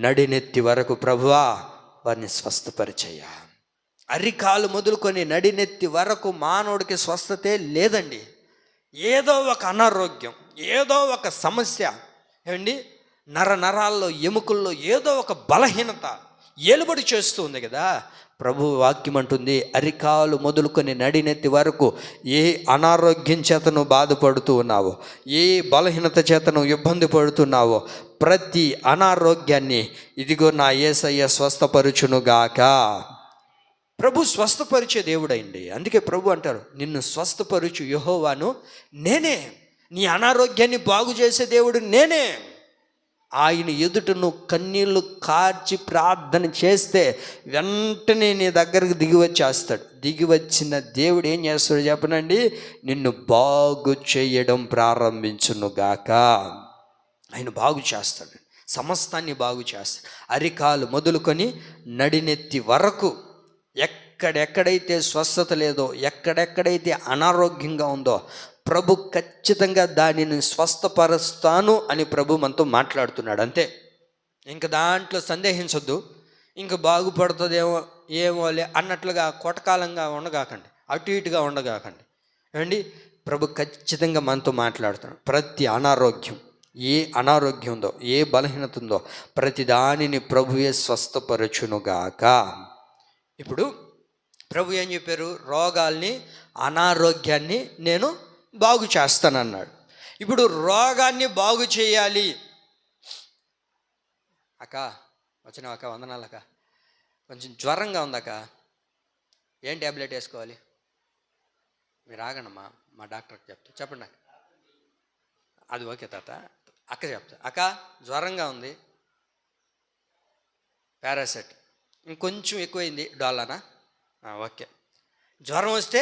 Speaker 1: నడినెత్తి వరకు ప్రభువా వారిని స్వస్థపరిచయ్యా. అరికాలు మొదలుకొని నడినెత్తి వరకు మానవుడికి స్వస్థతే లేదండి. ఏదో ఒక అనారోగ్యం, ఏదో ఒక సమస్య, ఏమండి, నరాల్లో ఎముకల్లో ఏదో ఒక బలహీనత ఏలుబడి చేస్తూ ఉంది కదా. ప్రభు వాక్యం అంటుంది, అరికాలు మొదలుకొని నడినెత్తి వరకు ఏ అనారోగ్యం చేతను బాధపడుతూ ఉన్నావో, ఏ బలహీనత చేతను ఇబ్బంది పడుతున్నావో, ప్రతి అనారోగ్యాన్ని ఇదిగో నా యేసయ్య స్వస్థపరుచునుగాక. ప్రభు స్వస్థపరిచే దేవుడండి. అందుకే ప్రభు అంటారు, నిన్ను స్వస్థపరుచు యెహోవాను నేనే. నీ అనారోగ్యాన్ని బాగు చేసే దేవుడు నేనే. ఆయన ఎదుట నువ్వు కన్నీళ్ళు కార్చి ప్రార్థన చేస్తే వెంటనే నీ దగ్గరకు దిగివచ్చేస్తాడు. దిగివచ్చిన దేవుడు ఏం చేస్తాడు చెప్పనండి? నిన్ను బాగు చేయడం ప్రారంభించునుగాక. ఆయన బాగు చేస్తాడు, సమస్తాన్ని బాగు చేస్తాడు. అరికాలు మొదలుకొని నడినెత్తి వరకు ఎక్కడెక్కడైతే స్వస్థత లేదో, ఎక్కడెక్కడైతే అనారోగ్యంగా ఉందో ప్రభు ఖచ్చితంగా దానిని స్వస్థపరుస్తాను అని ప్రభు మనతో మాట్లాడుతున్నాడు. అంతే, ఇంక దాంట్లో సందేహించొద్దు. ఇంక బాగుపడుతుందేమో ఏమోలే అన్నట్లుగా కొటకాలంగా ఉండగాకండి, అటు ఇటుగా ఉండగాకండి. ఏమండి, ప్రభు ఖచ్చితంగా మనతో మాట్లాడుతున్నాడు. ప్రతి అనారోగ్యం, ఏ అనారోగ్యం ఉందో, ఏ బలహీనత ఉందో, ప్రతి దానిని ప్రభువే స్వస్థపరచునుగాక. ఇప్పుడు ప్రభు ఏం చెప్పారు? రోగాల్ని, అనారోగ్యాన్ని నేను బాగు చేస్తానన్నాడు. ఇప్పుడు రోగాన్ని బాగు చేయాలి. అక్క వచ్చినావు అక్క, వందనాలు అక్క. కొంచెం జ్వరంగా ఉందక్క, ఏం ట్యాబ్లెట్ వేసుకోవాలి? మీరు ఆగండమ్మా, మా డాక్టర్కి చెప్తా. చెప్పండి అక్క. అది ఓకే తాత, అక్క చెప్తా. అక్క జ్వరంగా ఉంది, పారాసెట్. ఇంకొంచెం ఎక్కువైంది, డోలానా? ఓకే. జ్వరం వస్తే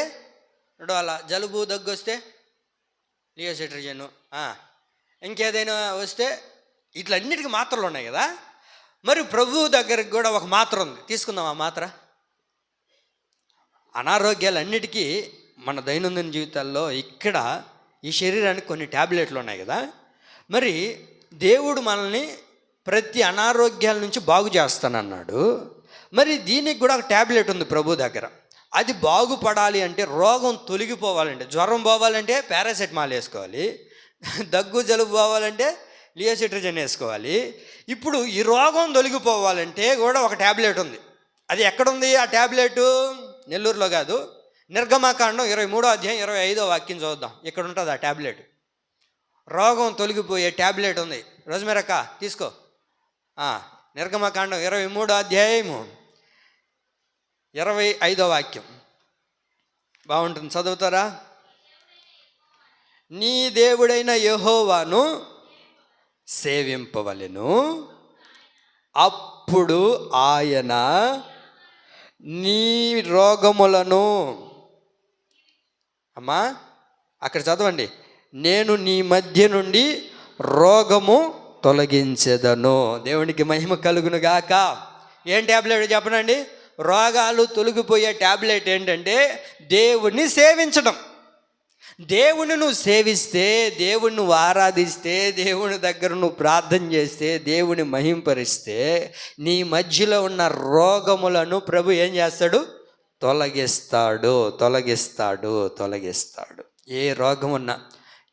Speaker 1: డోలా, జలుబు దగ్గు వస్తే లియోసిట్రిజను, ఇంకేదైనా వస్తే ఇట్లన్నిటికీ మాత్రలు ఉన్నాయి కదా. మరి ప్రభు దగ్గరికి కూడా ఒక మాత్ర ఉంది, తీసుకుందాం ఆ మాత్ర. అనారోగ్యాలన్నిటికీ మన దైనందిన జీవితాల్లో ఇక్కడ ఈ శరీరానికి కొన్ని ట్యాబ్లెట్లు ఉన్నాయి కదా. మరి దేవుడు మనల్ని ప్రతి అనారోగ్యాల నుంచి బాగు చేస్తానన్నాడు. మరి దీనికి కూడా ఒక ట్యాబ్లెట్ ఉంది ప్రభు దగ్గర. అది బాగుపడాలి అంటే, రోగం తొలగిపోవాలంటే, జ్వరం పోవాలంటే పారాసెటమాల్ వేసుకోవాలి, దగ్గు జలుబు పోవాలంటే లియోసిట్రిజన్ వేసుకోవాలి. ఇప్పుడు ఈ రోగం తొలగిపోవాలంటే కూడా ఒక ట్యాబ్లెట్ ఉంది. అది ఎక్కడుంది ఆ ట్యాబ్లెట్? నెల్లూరులో కాదు, నిర్గమకాండం 23వ అధ్యాయం 25వ వాక్యం చూద్దాం. ఇక్కడ ఉంటుంది ఆ ట్యాబ్లెట్. రోగం తొలగిపోయే ట్యాబ్లెట్ ఉంది. రోజుమేరక్క తీసుకో. నిర్గమకాండం 23వ అధ్యాయము 25వ వాక్యం బాగుంటుంది, చదువుతారా? నీ దేవుడైన యెహోవాను సేవింపవలెను, అప్పుడు ఆయన నీ రోగములను, అమ్మా అక్కడ చదవండి, నేను నీ మధ్య నుండి రోగము తొలగించెదను. దేవునికి మహిమ కలుగును గాక. ఏం ట్యాబ్లెట్ చెప్పనండి? రోగాలు తొలగిపోయే ట్యాబ్లెట్ ఏంటంటే దేవుణ్ణి సేవించడం. దేవుని నువ్వు సేవిస్తే, దేవుని నువ్వు ఆరాధిస్తే, దేవుని దగ్గర నువ్వు ప్రార్థన చేస్తే, దేవుని మహింపరిస్తే, నీ మధ్యలో ఉన్న రోగములను ప్రభు ఏం చేస్తాడు? తొలగిస్తాడు, తొలగిస్తాడు, తొలగిస్తాడు. ఏ రోగం ఉన్నా,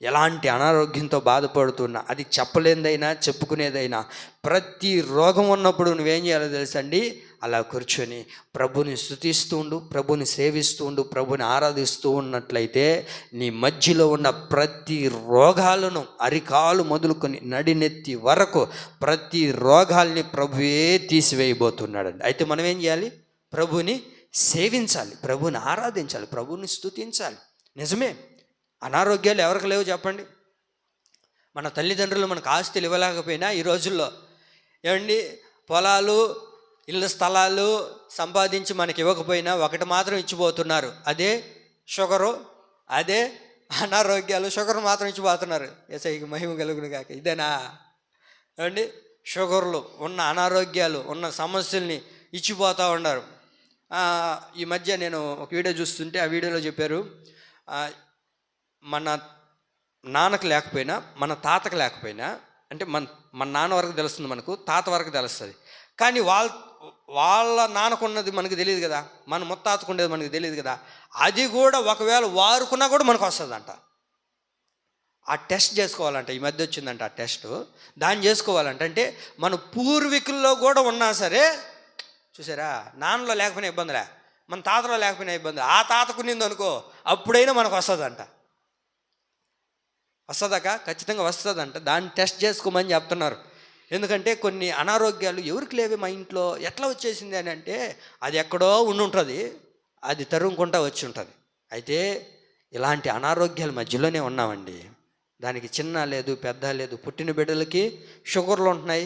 Speaker 1: ఎలాంటి అనారోగ్యంతో బాధపడుతున్నా, అది చెప్పలేనిదైనా చెప్పుకునేదైనా, ప్రతి రోగం ఉన్నప్పుడు నువ్వేం చేయాలో తెలుసండి? అలా కూర్చొని ప్రభుని స్తుతిస్తూ ఉండు, ప్రభుని సేవిస్తూ ఉండు, ప్రభుని ఆరాధిస్తూ ఉన్నట్లయితే నీ మధ్యలో ఉన్న ప్రతి రోగాలను, అరికాలు మొదలుకొని నడినెత్తి వరకు ప్రతి రోగాల్ని ప్రభువే తీసివేయబోతున్నాడండి. అయితే మనం ఏం చేయాలి? ప్రభుని సేవించాలి, ప్రభుని ఆరాధించాలి, ప్రభుని స్తుతించాలి. నిజమే, అనారోగ్యాలు ఎవరికి లేవు చెప్పండి? మన తల్లిదండ్రులు మనకు ఆస్తులు ఇవ్వలేకపోయినా ఈ రోజుల్లో ఏమండి, పొలాలు, ఇళ్ళ స్థలాలు సంపాదించి మనకి ఇవ్వకపోయినా ఒకటి మాత్రం ఇచ్చిపోతున్నారు, అదే షుగరు, అదే అనారోగ్యాలు. షుగర్ మాత్రం ఇచ్చిపోతున్నారు. యేసయ్యకి మహిమ కలుగును గాక. ఇదేనా ఏమండి? షుగర్లు ఉన్న, అనారోగ్యాలు ఉన్న సమస్యల్ని ఇచ్చిపోతూ ఉన్నారు. ఈ మధ్య నేను ఒక వీడియో చూస్తుంటే ఆ వీడియోలో చెప్పారు, మన నాన్నకు లేకపోయినా, మన తాతకు లేకపోయినా, అంటే మన నాన్న వరకు తెలుస్తుంది మనకు, తాత వరకు తెలుస్తుంది, కానీ వాళ్ళ నాన్నకున్నది మనకు తెలియదు కదా, మన ముత్తాతకు ఉండేది మనకు తెలియదు కదా. అది కూడా ఒకవేళ వారుకున్నా కూడా మనకు వస్తుందంట. ఆ టెస్ట్ చేసుకోవాలంట, ఈ మధ్య వచ్చిందంట ఆ టెస్ట్. దాన్ని చేసుకోవాలంట. అంటే మన పూర్వీకుల్లో కూడా ఉన్నా సరే, చూసారా, నాన్నలో లేకపోయినా ఇబ్బందిలే, మన తాతలో లేకపోయినా ఇబ్బంది, ఆ తాతకునింది అనుకో, అప్పుడైనా మనకు వస్తుందంట. వస్తుందాక? ఖచ్చితంగా వస్తుందంట. దాన్ని టెస్ట్ చేసుకోమని చెప్తున్నారు. ఎందుకంటే కొన్ని అనారోగ్యాలు ఎవరికి లేవే మా ఇంట్లో, ఎట్లా వచ్చేసింది అని అంటే, అది ఎక్కడో ఉండి, అది తరుముకుంటా వచ్చి ఉంటుంది. అయితే ఇలాంటి అనారోగ్యాల మధ్యలోనే ఉన్నామండి. దానికి చిన్న లేదు, పెద్ద లేదు. పుట్టిన బిడ్డలకి షుగర్లు ఉంటున్నాయి,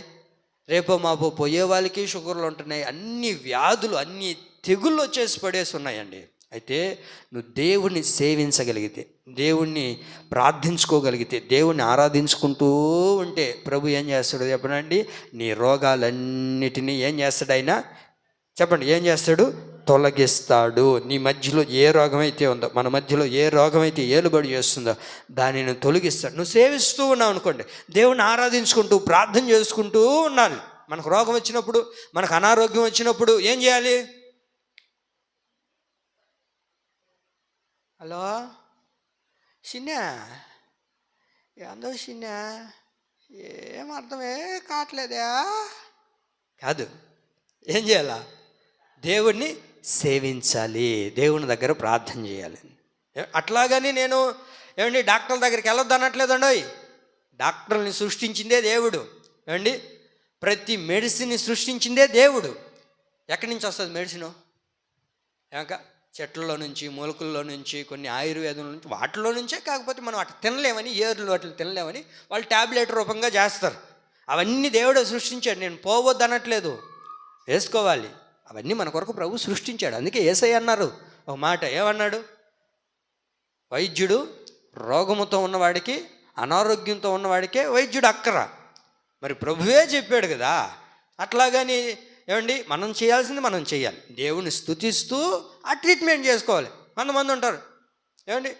Speaker 1: రేపో మాపో పోయే వాళ్ళకి షుగర్లు ఉంటున్నాయి. అన్ని వ్యాధులు, అన్ని తెగుళ్ళు వచ్చేసి పడేసి ఉన్నాయండి. అయితే నువ్వు దేవుణ్ణి సేవించగలిగితే, దేవుణ్ణి ప్రార్థించుకోగలిగితే, దేవుణ్ణి ఆరాధించుకుంటూ ఉంటే ప్రభు ఏం చేస్తాడో చెప్పనండి? నీ రోగాలన్నిటినీ ఏం చేస్తాడు ఆయన? చెప్పండి, ఏం చేస్తాడు? తొలగిస్తాడు. నీ మధ్యలో ఏ రోగం అయితే ఉందో, మన మధ్యలో ఏ రోగం అయితే ఏలుబడి చేస్తుందో దానిని తొలగిస్తాడు. నువ్వు సేవిస్తూ ఉన్నావు అనుకోండి, దేవుణ్ణి ఆరాధించుకుంటూ ప్రార్థన చేసుకుంటూ ఉండాలి. మనకు రోగం వచ్చినప్పుడు, మనకు అనారోగ్యం వచ్చినప్పుడు ఏం చేయాలి? హలో, చిన్నా ఏందో చిన్నా ఏం అర్థమే కావట్లేదా కాదు. ఏం చేయాలా? దేవుణ్ణి సేవించాలి, దేవుని దగ్గర ప్రార్థన చేయాలి. అట్లాగని నేను ఏమండి డాక్టర్ల దగ్గరికి వెళ్ళొద్దు అనట్లేదండి. డాక్టర్ని సృష్టించిందే దేవుడు. ఏమండి ప్రతి మెడిసిన్ని సృష్టించిందే దేవుడు. ఎక్కడి నుంచి వస్తుంది మెడిసిను? ఏక చెట్లలో నుంచి, మూలకుల్లో నుంచి, కొన్ని ఆయుర్వేదం నుంచి, వాటిలో నుంచే. కాకపోతే మనం అటు తినలేమని, ఏర్లు వాటిని తినలేమని వాళ్ళు ట్యాబ్లెట్ రూపంగా చేస్తారు. అవన్నీ దేవుడే సృష్టించాడు. నేను పోవద్దు అనట్లేదు, వేసుకోవాలి. అవన్నీ మన కొరకు ప్రభు సృష్టించాడు. అందుకే యేసయ్య అన్నారు ఒక మాట, ఏమన్నాడు? వైద్యుడు రోగముతో ఉన్నవాడికి, అనారోగ్యంతో ఉన్నవాడికే వైద్యుడు అక్కర. మరి ప్రభువే చెప్పాడు కదా. అట్లాగని ఏమండి మనం చేయాల్సింది మనం చేయాలి, దేవుని స్తుతిస్తూ ఆ ట్రీట్మెంట్ చేసుకోవాలి. కొంతమంది ఉంటారు ఏమండి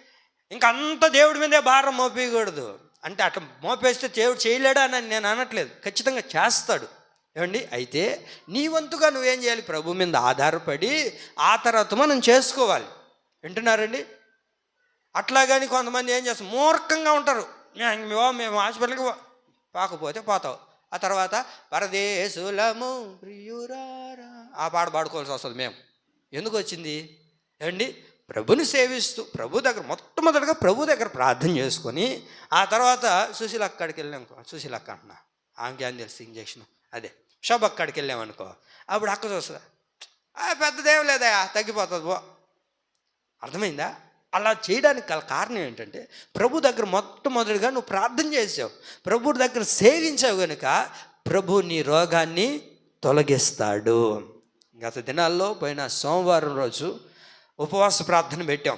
Speaker 1: ఇంకా అంత దేవుడి మీదే భారం మోపేయకూడదు అంటే, అట్లా మోపేస్తే దేవుడు చేయలేడా అని నేను అనట్లేదు, ఖచ్చితంగా చేస్తాడు. ఏమండి అయితే నీ వంతుగా నువ్వేం చేయాలి? ప్రభు మీద ఆధారపడి ఆ తర్వాత మనం చేసుకోవాలి. వింటున్నారండి? అట్లాగని కొంతమంది ఏం చేస్తారు, మూర్ఖంగా ఉంటారు. మేము హాస్పిటల్కి పాకపోతే పోతావు, ఆ తర్వాత పరదేశులము ప్రియురారా ఆ పాట పాడుకోవాల్సి వస్తుంది. మేము ఎందుకు వచ్చింది? ఏమండి ప్రభుని సేవిస్తూ ప్రభు దగ్గర మొట్టమొదటిగా ప్రభు దగ్గర ప్రార్థన చేసుకొని ఆ తర్వాత సుశీల అక్కడికి వెళ్ళామనుకో, సుశీల అక్క అంటున్నా, ఆమెకి ఏం తెలుసు ఇంజక్షన్, అదే షాప్ అక్కడికి వెళ్ళామనుకో, అప్పుడు అక్క చూస్తుందా, పెద్దదేం లేదా తగ్గిపోతుంది పో. అర్థమైందా? అలా చేయడానికి గల కారణం ఏంటంటే, ప్రభు దగ్గర మొట్టమొదటిగా నువ్వు ప్రార్థన చేసావు, ప్రభు దగ్గర సేవించావు కనుక ప్రభు నీ రోగాన్ని తొలగిస్తాడు. గత దినాల్లో పోయిన సోమవారం రోజు ఉపవాస ప్రార్థన పెట్టాం.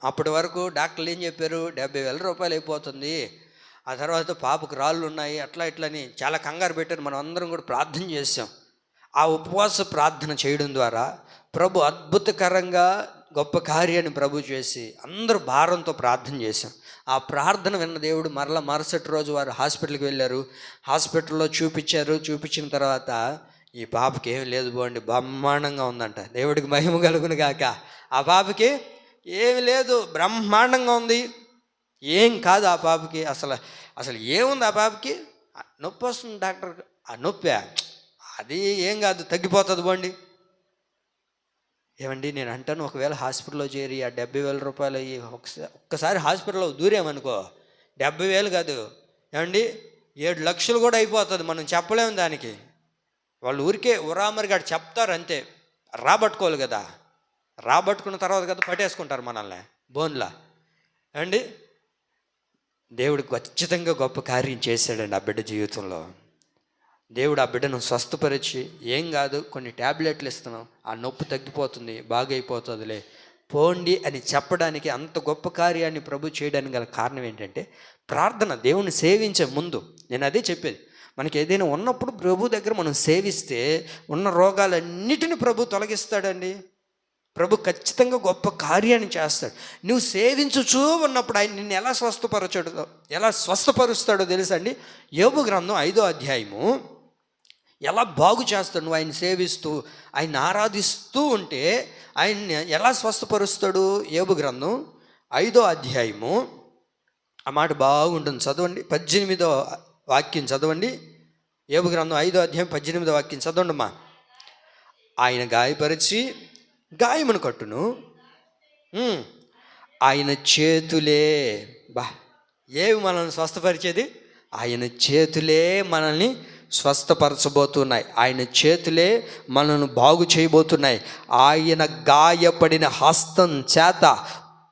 Speaker 1: అప్పటి వరకు డాక్టర్లు ఏం చెప్పారు? 70,000 రూపాయలు అయిపోతుంది, ఆ తర్వాత పాపకు రాళ్ళు ఉన్నాయి, అట్లా ఇట్లని చాలా కంగారు పెట్టారు. మనం అందరం కూడా ప్రార్థన చేసాం. ఆ ఉపవాస ప్రార్థన చేయడం ద్వారా ప్రభు అద్భుతకరంగా గొప్ప కార్యాన్ని ప్రభు చేసి అందరూ భారంతో ప్రార్థన చేశాం. ఆ ప్రార్థన విన్న దేవుడు మరుసటి రోజు వారు హాస్పిటల్కి వెళ్ళారు. హాస్పిటల్లో చూపించిన తర్వాత ఈ పాపకి ఏం లేదు పోండి, బ్రహ్మాండంగా ఉందంట. దేవుడికి మహిమ కలుగును గాక. ఆ పాపకి ఏమి లేదు, బ్రహ్మాండంగా ఉంది, ఏం కాదు ఆ పాపకి. అసలు ఏముంది ఆ పాపకి? నొప్పి వస్తుంది డాక్టర్, ఆ నొప్పి అది ఏం కాదు, తగ్గిపోతుంది పోండి. ఏమండి నేను అంటాను, ఒకవేళ హాస్పిటల్లో చేరి ఆ 70,000 రూపాయలు అయ్యి ఒక్కసారి హాస్పిటల్లో దూరేమనుకో, 70,000 కాదు ఏమండి 7 లక్షలు కూడా అయిపోతుంది. మనం చెప్పలేము దానికి. వాళ్ళు ఊరికే ఉరామరిగా చెప్తారు అంతే, రాబట్టుకోవాలి కదా. రాబట్టుకున్న తర్వాత కదా పట్టేసుకుంటారు మనల్ని బోన్లా. అండి దేవుడు ఖచ్చితంగా గొప్ప కార్యం చేశాడండి ఆ బిడ్డ జీవితంలో. దేవుడు ఆ బిడ్డను స్వస్థపరిచి, ఏం కాదు కొన్ని ట్యాబ్లెట్లు ఇస్తున్నాం, ఆ నొప్పి తగ్గిపోతుంది, బాగైపోతుందిలే పోండి అని చెప్పడానికి, అంత గొప్ప కార్యాన్ని ప్రభు చేయడానికి గల కారణం ఏంటంటే ప్రార్థన. దేవుని సేవించే ముందు నేను అదే చెప్పేది, మనకి ఏదైనా ఉన్నప్పుడు ప్రభు దగ్గర మనం సేవిస్తే ఉన్న రోగాలన్నిటిని ప్రభు తొలగిస్తాడండి. ప్రభు ఖచ్చితంగా గొప్ప కార్యాన్ని చేస్తాడు. నువ్వు సేవించుచూ ఉన్నప్పుడు ఆయన నిన్ను ఎలా స్వస్థపరుస్తాడో తెలుసా అండి? యోబు గ్రంథం 5వ అధ్యాయము ఎలా బాగు చేస్తాడు. నువ్వు ఆయన సేవిస్తూ ఆయన ఆరాధిస్తూ ఉంటే ఆయన్ని ఎలా స్వస్థపరుస్తాడు? యోబు గ్రంథం 5వ అధ్యాయము ఆ మాట బాగుంటుంది, చదవండి. 18వ వాక్యం చదవండి. యోబు గ్రంథం 5వ అధ్యాయం 18వ వాక్యం చదవండి అమ్మా. ఆయన గాయపరిచి గాయమును కట్టును, ఆయన చేతులే ఏవి మనల్ని స్వస్థపరిచేది? ఆయన చేతులే మనల్ని స్వస్థపరచబోతున్నాయి. ఆయన చేతులే మనల్ని బాగు చేయబోతున్నాయి. ఆయన గాయపడిన హస్తం చేత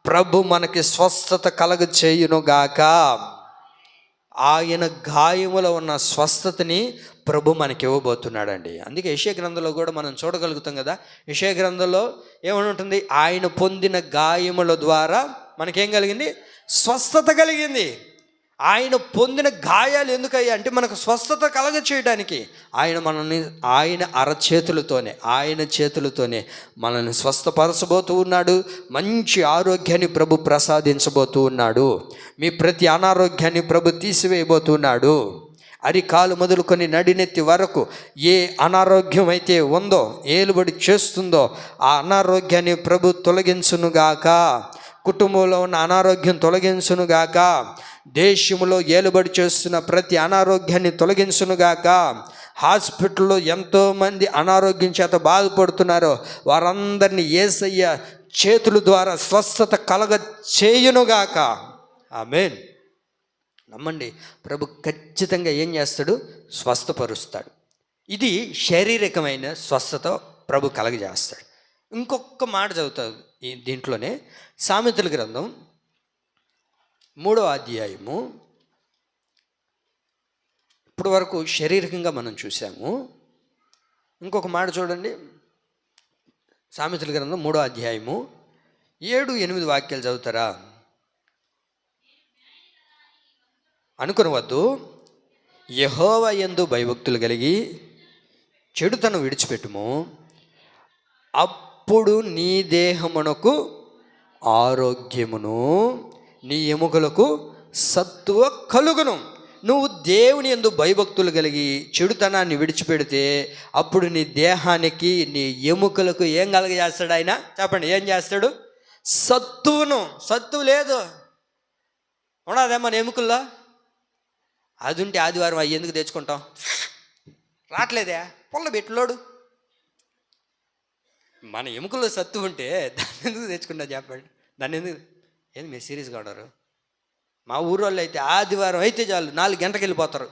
Speaker 1: ప్రభు మనకి స్వస్థత కలగ చేయునుగాక. ఆయన గాయములో ఉన్న స్వస్థతని ప్రభు మనకి ఇవ్వబోతున్నాడండి. అందుకే యెషయా గ్రంథంలో కూడా మనం చూడగలుగుతాం కదా. యెషయా గ్రంథంలో ఏమని ఉంటుంది? ఆయన పొందిన గాయముల ద్వారా మనకేం కలిగింది? స్వస్థత కలిగింది. ఆయన పొందిన గాయాలు ఎందుకయ్యా అంటే మనకు స్వస్థత కలగ చేయడానికి. ఆయన చేతులతోనే మనల్ని స్వస్థపరచబోతూ ఉన్నాడు. మంచి ఆరోగ్యాన్ని ప్రభు ప్రసాదించబోతూ ఉన్నాడు. మీ ప్రతి అనారోగ్యాన్ని ప్రభు తీసివేయబోతున్నాడు. అరికాలు మొదలుకొని నడినెత్తి వరకు ఏ అనారోగ్యం అయితే ఉందో, ఏలుబడి చేస్తుందో ఆ అనారోగ్యాన్ని ప్రభు తొలగించునుగాక. కుటుంబంలో ఉన్న అనారోగ్యం తొలగించునుగాక. దేశంలో ఏలుబడి చేస్తున్న ప్రతి అనారోగ్యాన్ని తొలగించునుగాక. హాస్పిటల్లో ఎంతోమంది అనారోగ్యం చేత బాధపడుతున్నారో వారందరినీ యేసయ్య చేతుల ద్వారా స్వస్థత కలగ చేయునుగాక. ఆమేన్. నమ్మండి, ప్రభు ఖచ్చితంగా ఏం చేస్తాడు? స్వస్థపరుస్తాడు. ఇది శారీరకమైన స్వస్థత ప్రభు కలగజేస్తాడు. ఇంకొక మాట చదువుతాడు ఈ దీంట్లోనే, సామెతల గ్రంథం 3వ అధ్యాయము. ఇప్పటి వరకు శారీరకంగా మనం చూసాము. ఇంకొక మాట చూడండి, సామెతల గ్రంథం 3వ అధ్యాయము 7-8 వాక్యాలు చదువుతారా? అనుకొనవద్దు, యెహోవా యందు భయభక్తులు కలిగి చెడుతనం విడిచిపెట్టుము, అప్పుడు నీ దేహమునకు ఆరోగ్యమును నీ ఎముకలకు సత్తువ కలుగును. నువ్వు దేవుని యందు భయభక్తులు కలిగి చెడుతనాన్ని విడిచిపెడితే అప్పుడు నీ దేహానికి నీ ఎముకలకు ఏం కలగజేస్తాడు ఆయన? చెప్పండి, ఏం చేస్తాడు? సత్తువును. సత్తువు లేదు, ఉండదే మన ఎముకల్లో. అది ఉంటే ఆదివారం అవి ఎందుకు తెచ్చుకుంటాం? రావట్లేదే, పొల్ల పెట్టులోడు. మన ఎముకల్లో సత్తు ఉంటే దాన్ని ఎందుకు తెచ్చుకుంటా చెప్పండి? దాన్ని ఎందుకు? ఏంది మీరు సీరియస్గా ఉన్నారు? మా ఊరోళ్ళు అయితే ఆదివారం అయితే చాలు 4 గంటలకు వెళ్ళిపోతారు.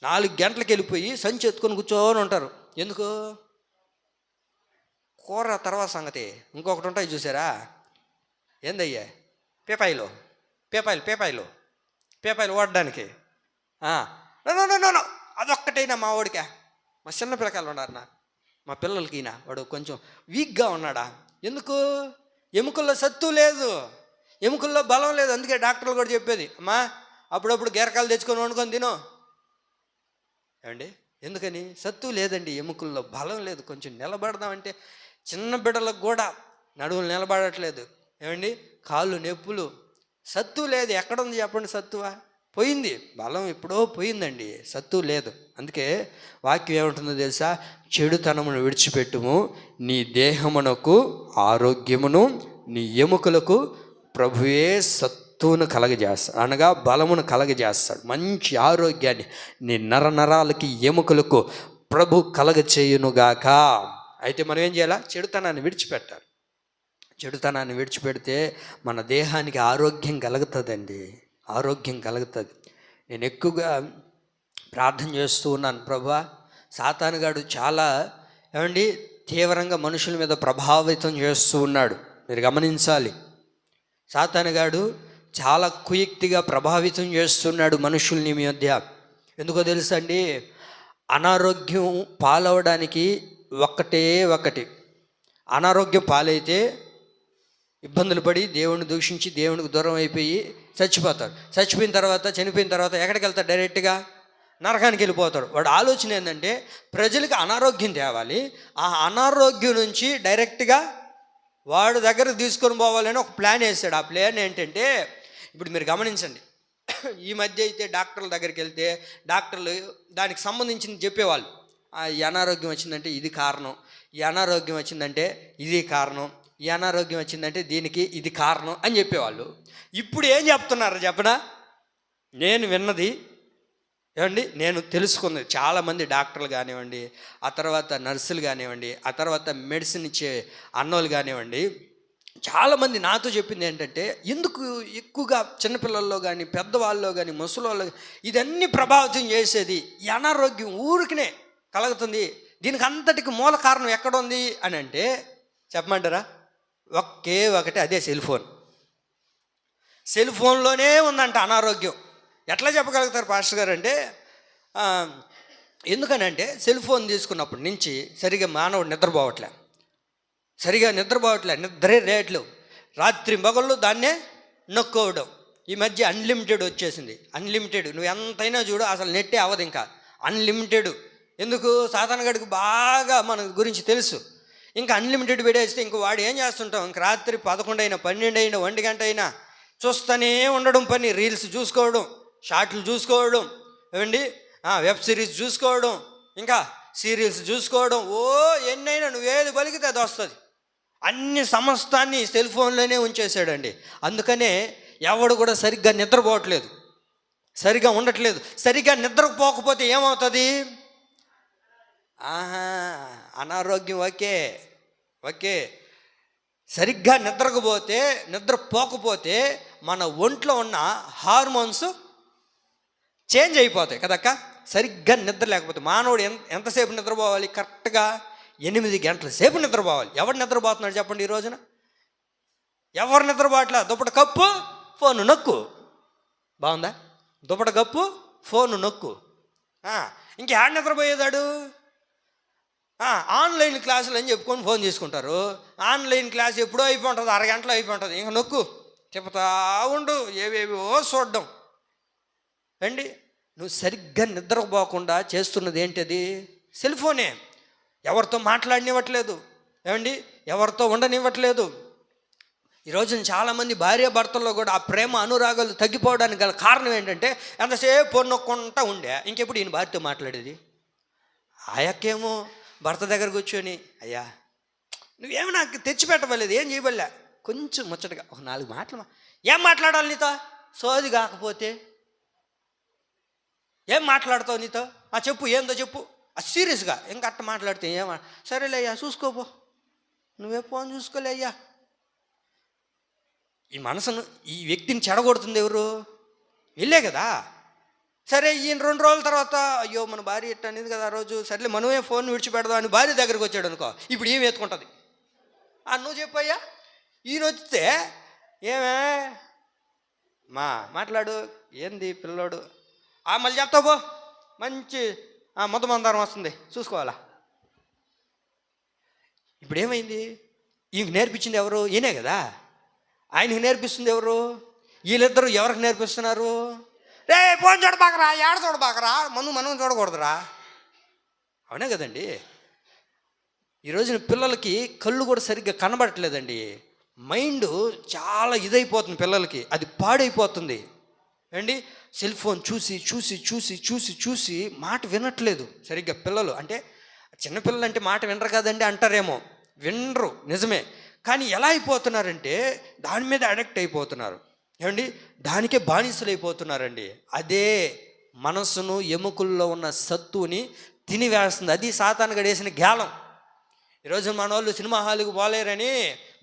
Speaker 1: 4 గంటలకు వెళ్ళిపోయి సంచి ఎత్తుకొని కూర్చొని ఉంటారు. ఎందుకు? కూర తర్వాత సంగతి. ఇంకొకటి ఉంటాయి చూసారా? ఏందయ్యా? పేపాయిలు వాడడానికి. నో అదొక్కటైనా మా వాడికా, మా చిన్న పిల్లకాయలు ఉన్నారు మా పిల్లలకి, ఈయన వాడు కొంచెం వీక్గా ఉన్నాడా? ఎందుకు? ఎముకల్లో సత్తు లేదు, ఎముకల్లో బలం లేదు. అందుకే డాక్టర్లు కూడా చెప్పేది, అమ్మా అప్పుడప్పుడు గేరకాయలు తెచ్చుకొని వండుకొని తిను. ఏమండి? ఎందుకని? సత్తు లేదండి, ఎముకల్లో బలం లేదు. కొంచెం నిలబడదామంటే చిన్న బిడ్డలకు కూడా నడువులు నిలబడట్లేదు. ఏమండి? కాళ్ళు నొప్పులు. సత్తు లేదు. ఎక్కడుంది చెప్పండి? సత్తువా పోయింది, బలం ఎప్పుడో పోయిందండి, సత్తు లేదు. అందుకే వాక్యం ఏముంటుందో తెలుసా? చెడుతనమును విడిచిపెట్టుము, నీ దేహమునకు ఆరోగ్యమును నీ ఎముకలకు ప్రభువే సత్తువును కలగజేస్తాడు, అనగా బలమును కలగజేస్తాడు. మంచి ఆరోగ్యాన్ని నీ నరాలకి ఎముకలకు ప్రభు కలగచేయునుగాక. అయితే మనం ఏం చేయాలా? చెడుతనాన్ని విడిచిపెట్టాలి. చెడుతనాన్ని విడిచిపెడితే మన దేహానికి ఆరోగ్యం కలుగుతుందండి, ఆరోగ్యం కలుగుతుంది. నేను ఎక్కువగా ప్రార్థన చేస్తూ ఉన్నాను, ప్రభువా సాతానుగాడు చాలా తీవ్రంగా మనుషుల మీద ప్రభావితం చేస్తూ ఉన్నాడు. మీరు గమనించాలి, సాతానుగాడు చాలా కుయుక్తిగా ప్రభావితం చేస్తున్నాడు మనుషుల్ని మధ్య. ఎందుకో తెలుసా అండి? అనారోగ్యం పాలవడానికి ఒకటి, అనారోగ్యం పాలైతే ఇబ్బందులు పడి దేవుడిని దూషించి దేవునికి దూరం అయిపోయి చచ్చిపోతాడు. చనిపోయిన తర్వాత ఎక్కడికి వెళ్తాడు? డైరెక్ట్గా నరకానికి వెళ్ళిపోతాడు. వాడు ఆలోచన ఏంటంటే ప్రజలకు అనారోగ్యం తేవాలి, ఆ అనారోగ్యం నుంచి డైరెక్ట్గా వాడు దగ్గరకు తీసుకొని పోవాలని ఒక ప్లాన్ వేస్తాడు. ఆ ప్లాన్ ఏంటంటే, ఇప్పుడు మీరు గమనించండి, ఈ మధ్య అయితే డాక్టర్ల దగ్గరికి వెళ్తే డాక్టర్లు దానికి సంబంధించింది చెప్పేవాళ్ళు. ఈ అనారోగ్యం వచ్చిందంటే ఇది కారణం, ఈ అనారోగ్యం వచ్చిందంటే ఇది కారణం, ఈ అనారోగ్యం వచ్చిందంటే దీనికి ఇది కారణం అని చెప్పేవాళ్ళు. ఇప్పుడు ఏం చెప్తున్నారు చెప్పనా? నేను విన్నది నేను తెలుసుకున్నది, చాలామంది డాక్టర్లు కానివ్వండి, ఆ తర్వాత నర్సులు కానివ్వండి, ఆ తర్వాత మెడిసిన్ ఇచ్చే అన్నోళ్ళు కానివ్వండి, చాలామంది నాతో చెప్పింది ఏంటంటే, ఎందుకు ఎక్కువగా చిన్నపిల్లల్లో కానీ పెద్దవాళ్ళలో కానీ ముసలోళ్ళు ఇదన్నీ ప్రభావితం చేసేది ఈ అనారోగ్యం ఊరికినే కలుగుతుంది, దీనికి అంతటికి మూల కారణం ఎక్కడ ఉంది అని అంటే చెప్పమంటారా? ఒకటి, అదే సెల్ ఫోన్లోనే ఉందంట అనారోగ్యం. ఎట్లా చెప్పగలుగుతారు పాస్టర్ గారు అంటే, ఎందుకనంటే సెల్ ఫోన్ తీసుకున్నప్పటి నుంచి సరిగా మానవుడు నిద్రపోవట్లే, నిద్రే రేట్లు, రాత్రి మగళ్ళు దాన్నే నొక్కోవడం. ఈ మధ్య అన్లిమిటెడ్ వచ్చేసింది. అన్లిమిటెడ్ నువ్వు ఎంతైనా చూడు, అసలు నెట్టే అవ్వదు, ఇంకా అన్లిమిటెడ్. ఎందుకు? సాధారణగడికి బాగా మన గురించి తెలుసు. ఇంకా అన్లిమిటెడ్ పెడేస్తే ఇంక వాడు ఏం చేస్తుంటాం, ఇంక రాత్రి 11 అయినా 12 అయినా 1 గంట అయినా చూస్తూనే ఉండడం పని. రీల్స్ చూసుకోవడం, షార్ట్లు చూసుకోవడం, వెబ్ సిరీస్ చూసుకోవడం, ఇంకా సీరియల్స్ చూసుకోవడం. ఎన్నైనా నువ్వేది పలికితే అది వస్తుంది. అన్ని సమస్తాన్ని సెల్ ఫోన్లోనే ఉంచేసాడండి. అందుకనే ఎవడు కూడా సరిగ్గా నిద్రపోవట్లేదు, సరిగ్గా ఉండట్లేదు. సరిగ్గా నిద్రపోకపోతే ఏమవుతుంది? అనారోగ్యం. Okay okay. సరిగ్గా నిద్రపోకపోతే మన ఒంట్లో ఉన్న హార్మోన్స్ చేంజ్ అయిపోతాయి కదక్క. సరిగ్గా నిద్ర లేకపోతే మానవుడు ఎంతసేపు నిద్రపోవాలి? కరెక్ట్గా 8 గంటల సేపు నిద్రపోవాలి. ఎవరు నిద్రపోతున్నాడు చెప్పండి ఈ రోజున? ఎవరు నిద్రపోవట్లా? దుప్పట కప్పు, ఫోను నొక్కు. బాగుందా? దుప్పట కప్పు, ఫోను నొక్కు. ఇంకేడ నిద్రపోయేదాడు? ఆన్లైన్ క్లాసులు అని చెప్పుకొని ఫోన్ తీసుకుంటారు. ఆన్లైన్ క్లాస్ ఎప్పుడో అయిపోతుంది, అరగంటలో అయిపోతుంది. ఇంకా నొక్కు చెప్తా ఉండు, ఏవేవో చూడడం. అండి, నువ్వు సరిగ్గా నిద్రపోకుండా చేస్తున్నది ఏంటిది? సెల్ ఫోనే. ఎవరితో మాట్లాడనివ్వట్లేదు, ఏమండి, ఎవరితో ఉండనివ్వట్లేదు. ఈరోజు చాలామంది భార్య భర్తల్లో కూడా ఆ ప్రేమ అనురాగాలు తగ్గిపోవడానికి గల కారణం ఏంటంటే, ఎంతసేపు ఫోన్ నొక్కుంటా ఉండే. ఇంకెప్పుడు ఈయన భార్యతో మాట్లాడేది? ఆయకేమో భర్త దగ్గర కూర్చొని, అయ్యా నువ్వేమో నాకు తెచ్చిపెట్టవలేదు, ఏం చేయబడలే, కొంచెం ముచ్చటగా ఒక 4 మాటలు ఏం మాట్లాడాలి నీతో? సోది కాకపోతే ఏం మాట్లాడతావు నీతో? చెప్పు, ఏందో చెప్పు. సీరియస్గా ఇంకా అట్ట మాట్లాడితే సరేలే అయ్యా చూసుకోపో, నువ్వే ఫోన్ చూసుకోలే అయ్యా. ఈ మనసును, ఈ వ్యక్తిని చెడగొడుతుంది ఎవరు? వెళ్ళే కదా. సరే, ఈయన 2 రోజుల తర్వాత అయ్యో మన భార్య ఎట్ట అనేది కదా ఆ రోజు, సరేలే మనమే ఫోన్ విడిచిపెడదాం అని భార్య దగ్గరికి వచ్చాడు అనుకో, ఇప్పుడు ఏమి ఎత్తుకుంటుంది? నువ్వు చెప్పయ్యా. ఈయన వస్తే ఏమే మాట్లాడు, ఏంది పిల్లోడు, మళ్ళీ చెప్తావు పో, మంచి మందారం వస్తుంది చూసుకోవాలా. ఇప్పుడు ఏమైంది? ఈయనకి నేర్పించింది ఎవరు? ఈయనే కదా. ఆయనకి నేర్పిస్తుంది ఎవరు? వీళ్ళిద్దరూ ఎవరికి నేర్పిస్తున్నారు? రే ఫోన్ చూడబాకరా, ఏడ చూడబాకరా, మనం చూడకూడదురా. అవునే కదండి. ఈరోజున పిల్లలకి కళ్ళు కూడా సరిగ్గా కనబడట్లేదండి. మైండ్ చాలా ఇదైపోతుంది పిల్లలకి, అది పాడైపోతుంది అండి. సెల్ ఫోన్ చూసి చూసి చూసి చూసి చూసి మాట వినట్లేదు సరిగ్గా పిల్లలు. అంటే చిన్నపిల్లలు అంటే మాట వినరు కదండి అంటారేమో, వినరు నిజమే. కానీ ఎలా అయిపోతున్నారంటే దాని మీద అడిక్ట్ అయిపోతున్నారు, ఏమండి, దానికే బానిసలు అయిపోతున్నారండి. అదే మనసును, ఎముకల్లో ఉన్న సత్తుని తినివేస్తుంది. అది సాతాను గడేసిన గ్యాలం. ఈరోజు మన వాళ్ళు సినిమా హాల్కి పోలేరని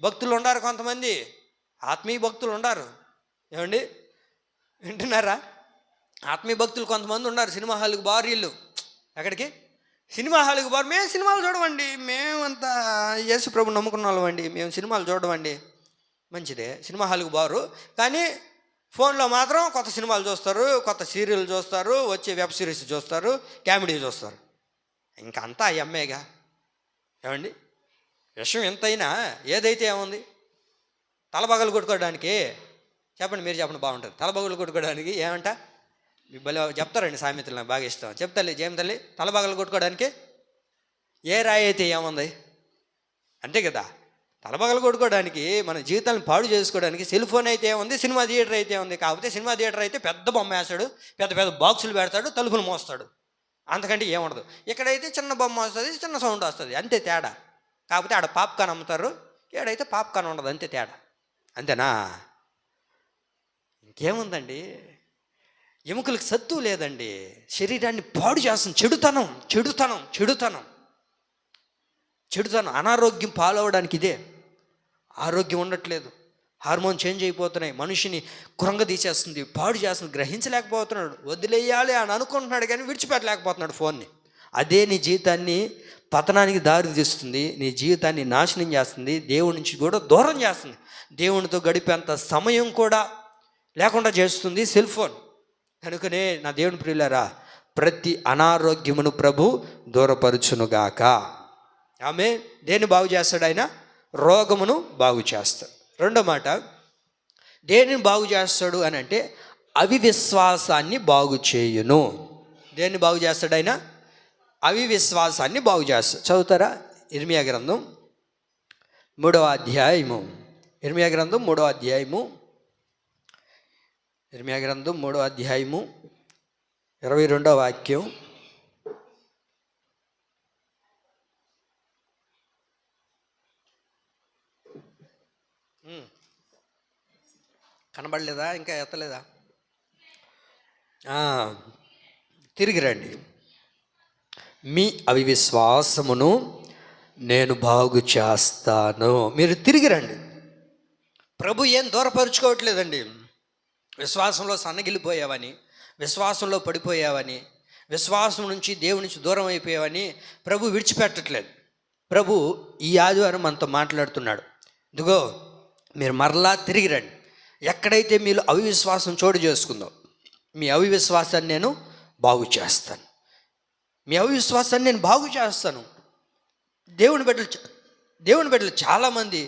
Speaker 1: భక్తులు ఉండారు, కొంతమంది ఆత్మీయ భక్తులు ఉండారు, ఏమండి వింటున్నారా? ఆత్మీయ భక్తులు కొంతమంది ఉన్నారు, సినిమా హాల్కి బారు. వీళ్ళు ఎక్కడికి? సినిమా హాల్కి బారు. మేము సినిమాలు చూడమండి, మేమంతా యేసు ప్రభు నమ్ముకున్న వాళ్ళమండి, మేము సినిమాలు చూడమండి. మంచిదే, సినిమా హాల్కి బారు. కానీ ఫోన్లో మాత్రం కొత్త సినిమాలు చూస్తారు, కొత్త సీరియల్ చూస్తారు, వచ్చే వెబ్ సిరీస్ చూస్తారు, కామెడీ చూస్తారు. ఇంకా అంతా అమ్మేగా, ఏమండి. విషయం ఎంతైనా ఏదైతే ఏముంది? తలబగలు కొట్టుకోవడానికి చెప్పండి, మీరు చెప్పండి బాగుంటుంది. తలబగలు కొట్టుకోవడానికి ఏమంట? మీ భలే చెప్తారండి సామెతలు, నాకు బాగా ఇష్టం. చెప్తాలి జయం తల్లి, తలబగలు కొట్టుకోవడానికి ఏ రాయి అయితే ఏముంది? అంతే కదా. తలబగలు కొట్టుకోవడానికి, మన జీవితాలను పాడు చేసుకోవడానికి సెల్ ఫోన్ అయితే ఏముంది, సినిమా థియేటర్ అయితే ఉంది. కాకపోతే సినిమా థియేటర్ అయితే పెద్ద బొమ్మ వేస్తాడు, పెద్ద పెద్ద బాక్సులు పెడతాడు, తలుపులు మోస్తాడు, అంతకంటే ఏముండదు. ఇక్కడైతే చిన్న బొమ్మ వస్తుంది, చిన్న సౌండ్ వస్తుంది, అంతే తేడా. కాకపోతే ఆడ పాప్కార్న్ అమ్ముతారు, ఏడైతే పాప్కార్న్ ఉండదు, అంతే తేడా. అంతేనా? ఇంకేముందండి? ఎముకలకు సత్తు లేదండి, శరీరాన్ని పాడు చేస్తుంది. చెడుతనం చెడుతనం చెడుతనం చెడుతనం అనారోగ్యం పాలవడానికి ఇదే. ఆరోగ్యం ఉండట్లేదు, హార్మోన్ చేంజ్ అయిపోతున్నాయి, మనిషిని తీసేస్తుంది, పాడు చేస్తుంది. గ్రహించలేకపోతున్నాడు, వదిలేయాలి అని అనుకుంటున్నాడు కానీ విడిచిపెట్టలేకపోతున్నాడు ఫోన్ని. అదే నీ జీవితాన్ని పతనానికి దారి తీస్తుంది, నీ జీవితాన్ని నాశనం చేస్తుంది, దేవుడి నుంచి కూడా దూరం చేస్తుంది, దేవునితో గడిపేంత సమయం కూడా లేకుండా చేస్తుంది సెల్ ఫోన్. కనుకనే నా దేవుని ప్రియులారా, ప్రతి అనారోగ్యమును ప్రభు దూరపరుచునుగాక. ఆమె దేన్ని బాగు చేస్తాడు? ఆయన రోగమును బాగు చేస్తాడు. రెండో మాట, దేనిని బాగు చేస్తాడు అని అంటే అవివిశ్వాసాన్ని బాగు చేయును. దేన్ని బాగు చేస్తాడు ఆయన? అవివిశ్వాసాన్ని బాగు చేస్తాడు. చదువుతారా? ఇర్మియా గ్రంథం 3వ అధ్యాయము. ఇర్మియా గ్రంథం 3వ అధ్యాయము. ఇర్మియా గ్రంథం 3వ అధ్యాయము 22వ వాక్యం. కనబడలేదా? ఇంకా ఎత్తలేదా? తిరిగి రండి. మీ అవిశ్వాసమును నేను బాగు చేస్తాను. మీరు తిరిగి రండి. ప్రభు ఏం దూరపరుచుకోవట్లేదండి. విశ్వాసంలో సన్నగిలిపోయావని, విశ్వాసంలో పడిపోయావని, విశ్వాసం నుంచి దేవుని నుంచి దూరం అయిపోయావని ప్రభు విడిచిపెట్టట్లేదు. ప్రభు ఈ ఆదివారం మనతో మాట్లాడుతున్నాడు. ఇదిగో మీరు మరలా తిరిగి రండి. ఎక్కడైతే మీరు అవిశ్వాసం చోటు చేసుకుందో మీ అవిశ్వాసాన్ని నేను బాగు చేస్తాను. మీ అవిశ్వాసాన్ని నేను బాగు చేస్తాను. దేవుని బిడ్డలు చాలామంది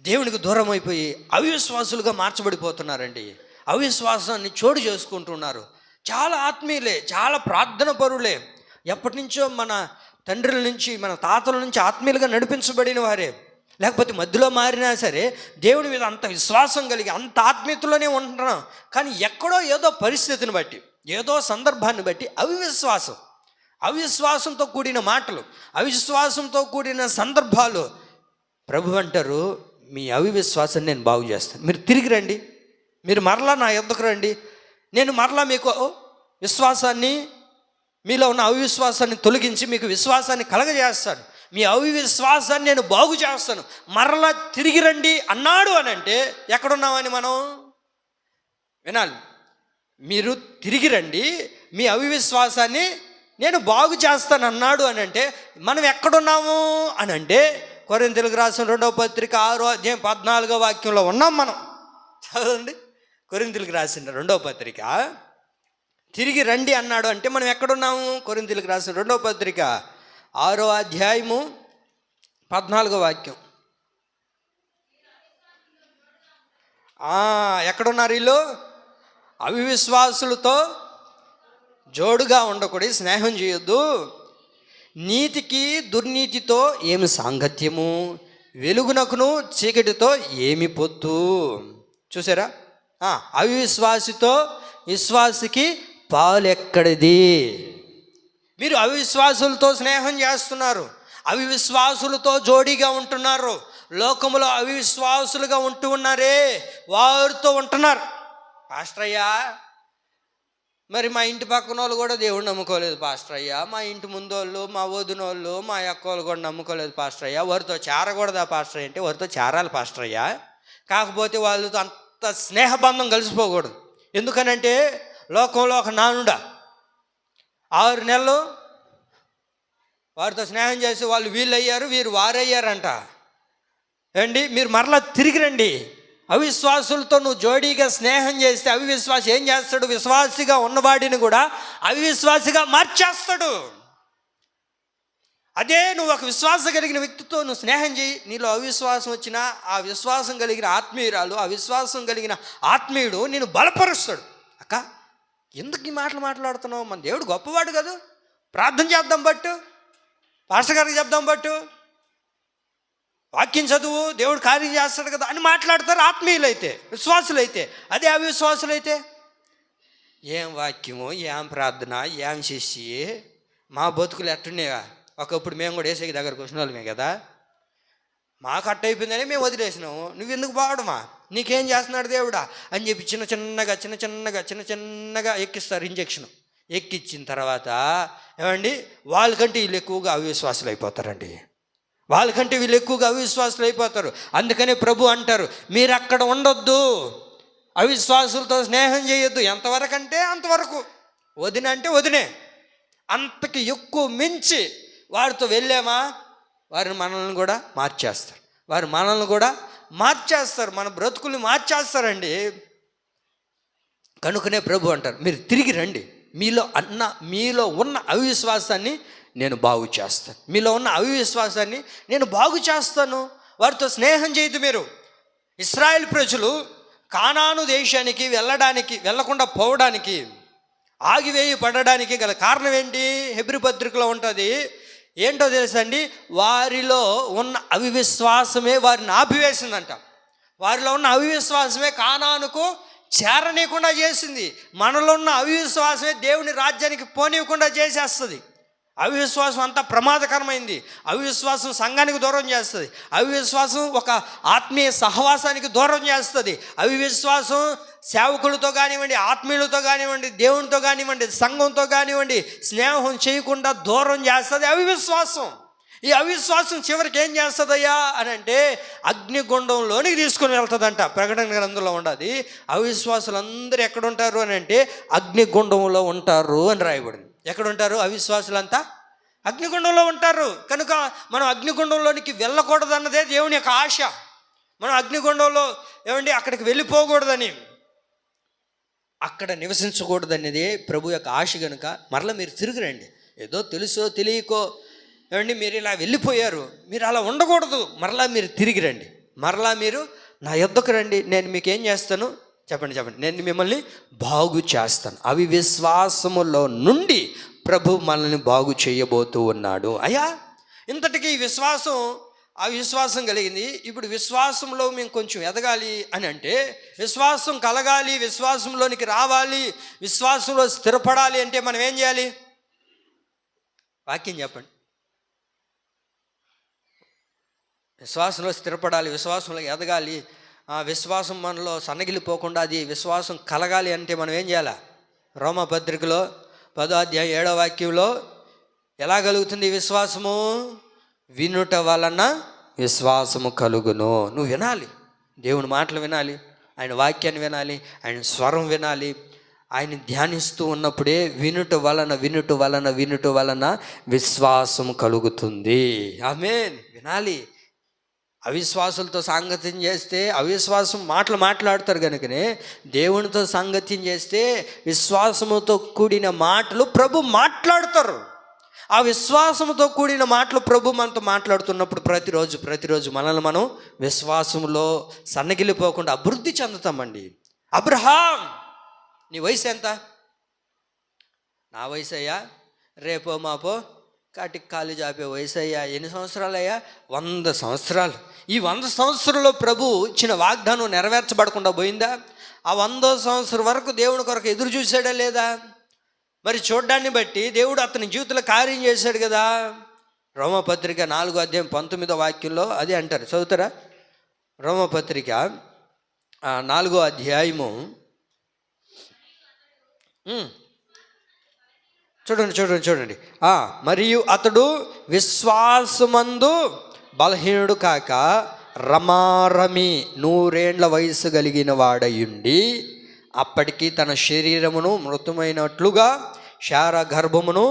Speaker 1: దేవునికి దూరం అయిపోయి అవిశ్వాసులుగా మార్చబడిపోతున్నారండి. అవిశ్వాసాన్ని చోటు చేసుకుంటున్నారు. చాలా ఆత్మీయులే, చాలా ప్రార్థన పరులే, ఎప్పటి నుంచో మన తండ్రుల నుంచి మన తాతల నుంచి ఆత్మీయులుగా నడిపించబడిన వారే, లేకపోతే మధ్యలో మారినా సరే దేవుని మీద అంత విశ్వాసం కలిగి అంత ఆత్మీయతలోనే ఉంటున్నాం. కానీ ఎక్కడో ఏదో పరిస్థితిని బట్టి, ఏదో సందర్భాన్ని బట్టి అవిశ్వాసంతో కూడిన మాటలు, అవిశ్వాసంతో కూడిన సందర్భాలు. ప్రభు అంటారు, మీ అవిశ్వాసాన్ని నేను బాగు చేస్తాను. మీరు తిరిగి రండి. మీరు మరలా నా యొద్దకు రండి. నేను మరలా మీకు విశ్వాసాన్ని, మీలో ఉన్న అవిశ్వాసాన్ని తొలగించి మీకు విశ్వాసాన్ని కలగజేస్తాను. మీ అవిశ్వాసాన్ని నేను బాగు చేస్తాను. మరలా తిరిగి రండి అన్నాడు అని అంటే ఎక్కడున్నామని మనం వినాలి. మీరు తిరిగి రండి, మీ అవిశ్వాసాన్ని నేను బాగు చేస్తాను అన్నాడు అని అంటే మనం ఎక్కడున్నాము అని అంటే కొరింథీయులకు రాసిన 2వ పత్రిక 6వ అధ్యాయం 14వ వాక్యంలో ఉన్నాం మనం. చదవండి. కొరింథీయులకు రాసిన 2వ పత్రిక తిరిగి రండి అన్నాడు అంటే మనం ఎక్కడున్నాము? కొరింథీయులకు రాసిన 2వ పత్రిక 6వ అధ్యాయము 14వ వాక్యం. ఎక్కడున్నారు వీళ్ళు? అవిశ్వాసులతో జోడుగా ఉండకూడదు, స్నేహం చేయొద్దు. నీతికి దుర్నీతితో ఏమి సాంగత్యము, వెలుగునకును చీకటితో ఏమి పొత్తు. చూసారా? అవిశ్వాసితో విశ్వాసికి పాలెక్కడిది. మీరు అవిశ్వాసులతో స్నేహం చేస్తున్నారు, అవిశ్వాసులతో జోడీగా ఉంటున్నారు, లోకములో అవిశ్వాసులుగా ఉంటూ ఉన్నారే వారితో ఉంటున్నారు. పాస్టర్ అయ్యా, మరి మా ఇంటి పక్కన వాళ్ళు కూడా దేవుడు నమ్ముకోలేదు పాస్టర్ అయ్యా, మా ఇంటి ముందోళ్ళు, మా వదినోళ్ళు, మా అక్కోళ్ళు కూడా నమ్ముకోలేదు పాస్టర్ అయ్యా, వారితో చేరకూడదా పాస్టర్ అంటే వారితో చేరాలి పాస్టర్ అయ్యా. కాకపోతే వాళ్ళతో అంత స్నేహబంధం కలిసిపోకూడదు. ఎందుకనంటే లోకంలో ఒక నానుడా 6 నెలలు వారితో స్నేహం చేసి వాళ్ళు వీళ్ళు అయ్యారు, వీరు వారయ్యారంట. ఏమండి, మీరు మరలా తిరిగి రండి. అవిశ్వాసులతో నువ్వు జోడీగా స్నేహం చేస్తే అవిశ్వాసి ఏం చేస్తాడు? విశ్వాసిగా ఉన్నవాడిని కూడా అవిశ్వాసిగా మార్చేస్తాడు. అదే నువ్వు ఒక విశ్వాసం కలిగిన వ్యక్తితో నువ్వు స్నేహం చేయి, నీలో అవిశ్వాసం వచ్చినా ఆ విశ్వాసం కలిగిన ఆత్మీయురాలు, ఆ విశ్వాసం కలిగిన ఆత్మీయుడు నేను బలపరుస్తాడు. అక్క, ఎందుకు ఈ మాటలు మాట్లాడుతున్నావు? మన దేవుడు గొప్పవాడు కదా, ప్రార్థన చేద్దాం బట్టు, పాస్టర్ గారికి చెప్దాం బట్టు, వాక్యం చదువు, దేవుడు కార్యం చేస్తాడు కదా అని మాట్లాడతారు ఆత్మీయులైతే. విశ్వాసులైతే అదే అవిశ్వాసులైతే ఏం వాక్యము, ఏం ప్రార్థన, ఏం చేసి మా బతుకులు ఎట్టున్నాయా? ఒకప్పుడు మేము కూడా ఏసై దగ్గరకు వచ్చిన వాళ్ళమే కదా, మాకు అట్ట అయిపోయిందని మేము వదిలేసినాము. నువ్వు ఎందుకు బావడమా, నీకేం చేస్తున్నాడు దేవుడా అని చెప్పి చిన్న చిన్నగా ఎక్కిస్తారు ఇంజక్షన్. ఎక్కిచ్చిన తర్వాత ఏమండి, వాళ్ళకంటే వీళ్ళు ఎక్కువగా అవిశ్వాసులు అయిపోతారండి. వాళ్ళకంటే వీళ్ళు ఎక్కువగా అవిశ్వాసులు అయిపోతారు. అందుకనే ప్రభు అంటారు, మీరు అక్కడ ఉండొద్దు, అవిశ్వాసులతో స్నేహం చేయొద్దు. ఎంతవరకు అంటే అంతవరకు. వదిన అంటే వదినే, అంతకి ఎక్కువ మించి వారితో వెళ్ళామా వారిని మనల్ని కూడా మార్చేస్తారు, వారు మనల్ని కూడా మార్చేస్తారు, మన బ్రతుకుల్ని మార్చేస్తారండి. కనుకనే ప్రభు అంటారు, మీరు తిరిగి రండి, మీలో ఉన్న అవిశ్వాసాన్ని నేను బాగు చేస్తాను, మీలో ఉన్న అవిశ్వాసాన్ని నేను బాగు చేస్తాను. వారితో స్నేహం చేయదు. మీరు ఇశ్రాయేల్ ప్రజలు కానాను దేశానికి వెళ్ళకుండా పోవడానికి, ఆగివేయబడడానికి గల కారణం ఏంటి? హెబ్రీ పత్రికలో ఉంటుంది. ఏంటో తెలుసండి, వారిలో ఉన్న అవిశ్వాసమే వారిని ఆపివేసిందంట. వారిలో ఉన్న అవిశ్వాసమే కానానుకు చేరనీయకుండా చేసింది. మనలో ఉన్న అవిశ్వాసమే దేవుని రాజ్యానికి పోనీయకుండా చేసేస్తుంది. అవిశ్వాసం అంతా ప్రమాదకరమైంది. అవిశ్వాసం సంఘానికి దూరం చేస్తుంది. అవిశ్వాసం ఒక ఆత్మీయ సహవాసానికి దూరం చేస్తుంది. అవిశ్వాసం సేవకులతో కానివ్వండి, ఆత్మీయులతో కానివ్వండి, దేవునితో కానివ్వండి, సంఘంతో కానివ్వండి స్నేహం చేయకుండా దూరం చేస్తుంది అవిశ్వాసం. ఈ అవిశ్వాసం చివరికి ఏం చేస్తుందయ్యా అని అంటే అగ్నిగుండంలోనికి తీసుకుని వెళ్తుందంట. ప్రకటన గ్రంథంలో ఉండదు. అవిశ్వాసులు అందరూ ఎక్కడ ఉంటారు అని అంటే అగ్నిగుండంలో ఉంటారు అని రాయబడింది. ఎక్కడ ఉంటారు? అవిశ్వాసులంతా అగ్నిగుండంలో ఉంటారు. కనుక మనం అగ్నిగుండంలోనికి వెళ్ళకూడదు అన్నదే దేవుని యొక్క ఆశ. మనం అగ్నిగుండంలో అక్కడికి వెళ్ళిపోకూడదని, అక్కడ నివసించకూడదనేదే ప్రభు యొక్క ఆశ. కనుక మరలా మీరు తిరిగిరండి. ఏదో తెలుసో తెలియకో మీరు ఇలా వెళ్ళిపోయారు, మీరు అలా ఉండకూడదు. మరలా మీరు తిరిగి రండి, మరలా మీరు నా యొద్దకు రండి. నేను మీకు ఏం చేస్తాను చెప్పండి, నేను మిమ్మల్ని బాగు చేస్తాను. అవిశ్వాసములో నుండి ప్రభు మనల్ని బాగు చేయబోతూ ఉన్నాడు. అయ్యా, ఇంతటికీ అవిశ్వాసం కలిగింది. ఇప్పుడు విశ్వాసంలో మేము కొంచెం ఎదగాలి అని అంటే, విశ్వాసం కలగాలి, విశ్వాసంలోనికి రావాలి, విశ్వాసంలో స్థిరపడాలి అంటే మనం ఏం చేయాలి? వాక్యం చెప్పండి. విశ్వాసంలో స్థిరపడాలి, విశ్వాసంలో ఎదగాలి, విశ్వాసం మనలో సన్నగిలిపోకుండా అది విశ్వాసం కలగాలి అంటే మనం ఏం చేయాలి? రోమపత్రికలో 10వ అధ్యాయం 7వ వాక్యంలో ఎలా కలుగుతుంది విశ్వాసము? వినుట వలన విశ్వాసము కలుగును. నువ్వు వినాలి, దేవుని మాటలు వినాలి, ఆయన వాక్యాన్ని వినాలి, ఆయన స్వరం వినాలి. ఆయన ధ్యానిస్తూ ఉన్నప్పుడే వినుట వలన విశ్వాసము కలుగుతుంది. ఆమేన్. వినాలి. అవిశ్వాసులతో సాంగత్యం చేస్తే అవిశ్వాసం మాట్లాడతారు కనుకనే దేవునితో సాంగత్యం చేస్తే విశ్వాసముతో కూడిన మాటలు ప్రభు మాట్లాడతారు. ఆ విశ్వాసముతో కూడిన మాటలు ప్రభు మనతో మాట్లాడుతున్నప్పుడు ప్రతిరోజు మనల్ని మనం విశ్వాసంలో సన్నగిలిపోకుండా అభివృద్ధి చెందుతామండి. అబ్రహాం, నీ వయసు ఎంత? నా వయసు అయ్యా రేపో మాపో కాటికి కాలు చాపే వయసు అయ్యా. ఎన్ని సంవత్సరాలు అయ్యా? 100 సంవత్సరాలు. ఈ 100 సంవత్సరాల్లో ప్రభు ఇచ్చిన వాగ్దానం నెరవేర్చబడకుండా పోయిందా? ఆ 100 సంవత్సరం వరకు దేవుని కొరకు ఎదురు చూశాడా లేదా? మరి చూడ్డాన్ని బట్టి దేవుడు అతని జీవితంలో కార్యం చేశాడు కదా. రోమపత్రిక 4వ అధ్యాయం 19వ వాక్యంలో అదే అంటారు. చదువుతారా? రోమపత్రిక 4వ అధ్యాయము చూడండి. మరియు అతడు విశ్వాసమందు బలహీనుడు కాక రమారమి 100 ఏండ్ల వయసు కలిగిన వాడయుండి అప్పటికి తన శరీరమును మృతమైనట్లుగా శార గర్భమును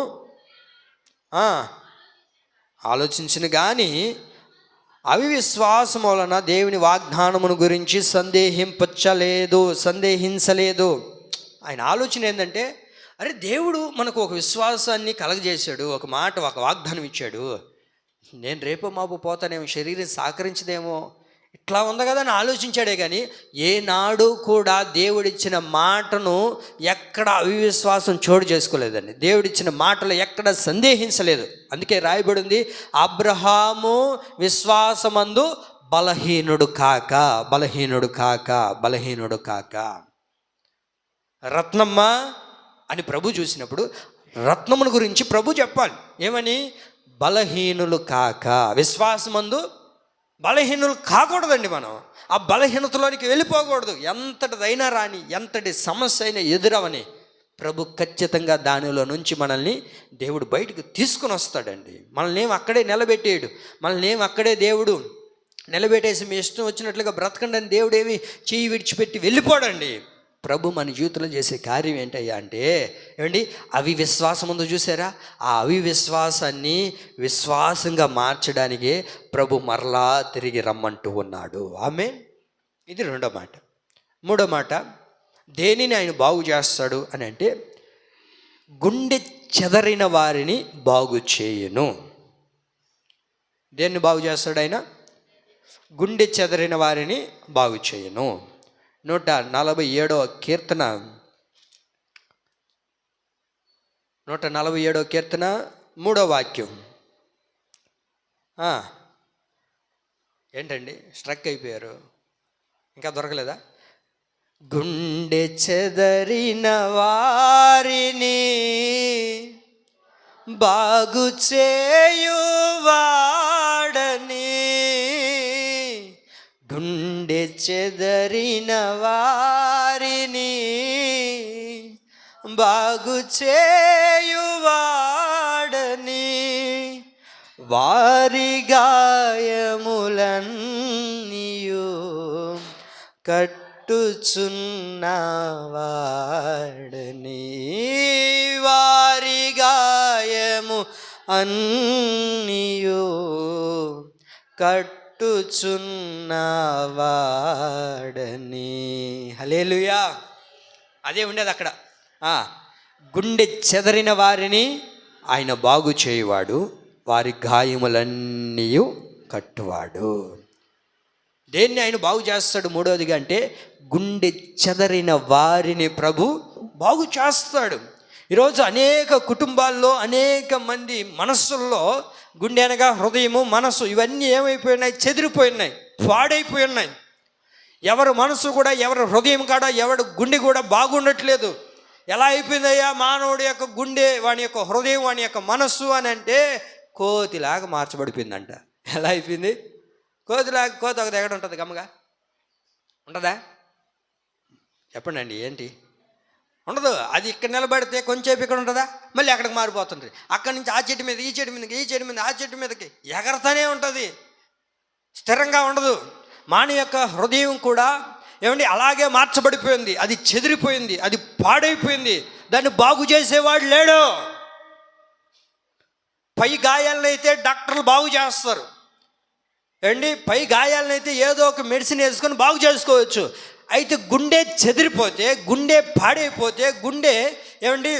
Speaker 1: ఆలోచించిన కానీ అవిశ్వాసం వలన దేవుని వాగ్దానమును గురించి సందేహించలేదు. ఆయన ఆలోచన ఏంటంటే, అరే దేవుడు మనకు ఒక విశ్వాసాన్ని కలగజేశాడు, ఒక వాగ్దానం ఇచ్చాడు. నేను రేపో మాపు పోతానేమో, శరీరం సహకరించదేమో, ఇట్లా ఉంది కదా అని ఆలోచించాడే కానీ ఏనాడు కూడా దేవుడిచ్చిన మాటను ఎక్కడ అవిశ్వాసం చోటు చేసుకోలేదండి. దేవుడిచ్చిన మాటలు ఎక్కడ సందేహించలేదు. అందుకే రాయబడింది, అబ్రహాము విశ్వాసమందు బలహీనుడు కాక. రత్నమ్మ అని ప్రభు చూసినప్పుడు రత్నమును గురించి ప్రభు చెప్పాలి. ఏమని? బలహీనులు కాక. విశ్వాసమందు బలహీనులు కాకూడదండి. మనం ఆ బలహీనతలోనికి వెళ్ళిపోకూడదు. ఎంతటిదైనా రాని, ఎంతటి సమస్య అయినా ఎదురవని ప్రభు ఖచ్చితంగా దానిలో నుంచి మనల్ని దేవుడు బయటకు తీసుకుని వస్తాడండి. మనల్ని ఏం అక్కడే నిలబెట్టేయడు. మనల్ని ఏం అక్కడే దేవుడు నిలబెట్టేసి మీ ఇష్టం వచ్చినట్లుగా బ్రతకండి అని దేవుడు ఏమి చేయి విడిచిపెట్టి వెళ్ళిపోడండి. ప్రభు మన జీవితంలో చేసే కార్యం ఏంటయ్యా అంటే, అవిశ్వాసం ముందు చూసారా? ఆ అవిశ్వాసాన్ని విశ్వాసంగా మార్చడానికే ప్రభు మరలా తిరిగి రమ్మంటూ ఉన్నాడు. ఆమేన్. ఇది 2వ మాట. 3వ మాట, దేనిని ఆయన బాగు చేస్తాడు అని అంటే, గుండె చెదరిన వారిని బాగు చేయును. దేన్ని బాగు చేస్తాడు ఆయన? గుండె చెదరిన వారిని బాగు చేయును. 147వ కీర్తన 147వ కీర్తన 3వ వాక్యం. ఏంటండి స్ట్రక్ అయిపోయారు? ఇంకా దొరకలేదా? గుండె చెదరిన వారిని బాగు చేయువాడని, గుండె చెదరిన వారిని బాగు చేయువాడని, వారి గాయములన్నీయు కట్టుచున్నవాడని, వారి గాయము అన్నీయు కట్టుచున్నవాడని. హల్లెలూయా. అదే ఉండేది అక్కడ. గుండె చెదరిన వారిని ఆయన బాగు చేయువాడు, వారి గాయములన్నీ కట్టువాడు. దేన్ని ఆయన బాగు చేస్తాడు? మూడవదిగా అంటే గుండె చెదరిన వారిని ప్రభు బాగు చేస్తాడు. ఈరోజు అనేక కుటుంబాల్లో అనేక మంది మనస్సుల్లో గుండె అనగా హృదయము, మనసు ఇవన్నీ ఏమైపోయినాయి? చెదిరిపోయినాయి, పాడైపోయి ఉన్నాయి. ఎవరి మనసు కూడా, ఎవరి హృదయం కూడా, ఎవరి గుండె కూడా బాగుండట్లేదు. ఎలా అయిపోయిందయ్యా మానవుడి యొక్క గుండె, వాని యొక్క హృదయం, వాని యొక్క మనస్సు అని అంటే కోతిలాగా మార్చబడిపోయిందంట. ఎలా అయిపోయింది? కోతిలాగా. కోతి ఒక దగ్గర ఉంటుంది, గమ్మగా ఉంటుందా? చెప్పండి అండి, ఏంటి ఉండదు. అది ఇక్కడ నిలబడితే కొంచెంసేపు ఇక్కడ ఉంటుందా, మళ్ళీ అక్కడికి మారిపోతుంది. అక్కడి నుంచి ఆ చెట్టు మీద, ఈ చెట్టు మీదకి, ఈ చెట్టు మీద, ఆ చెట్టు మీదకి ఎగరతానే ఉంటుంది, స్థిరంగా ఉండదు. మానవ యొక్క హృదయం కూడా ఏమండి అలాగే మార్చబడిపోయింది. అది చెదిరిపోయింది, అది పాడైపోయింది. దాన్ని బాగు చేసేవాడు లేడు. పై గాయాలనైతే డాక్టర్లు బాగు చేస్తారు ఏమండి, పై గాయాలనైతే ఏదో ఒక మెడిసిన్ వేసుకొని బాగు చేసుకోవచ్చు. అయితే గుండె చెదిరిపోతే, గుండె పాడైపోతే, గుండె ఏమండి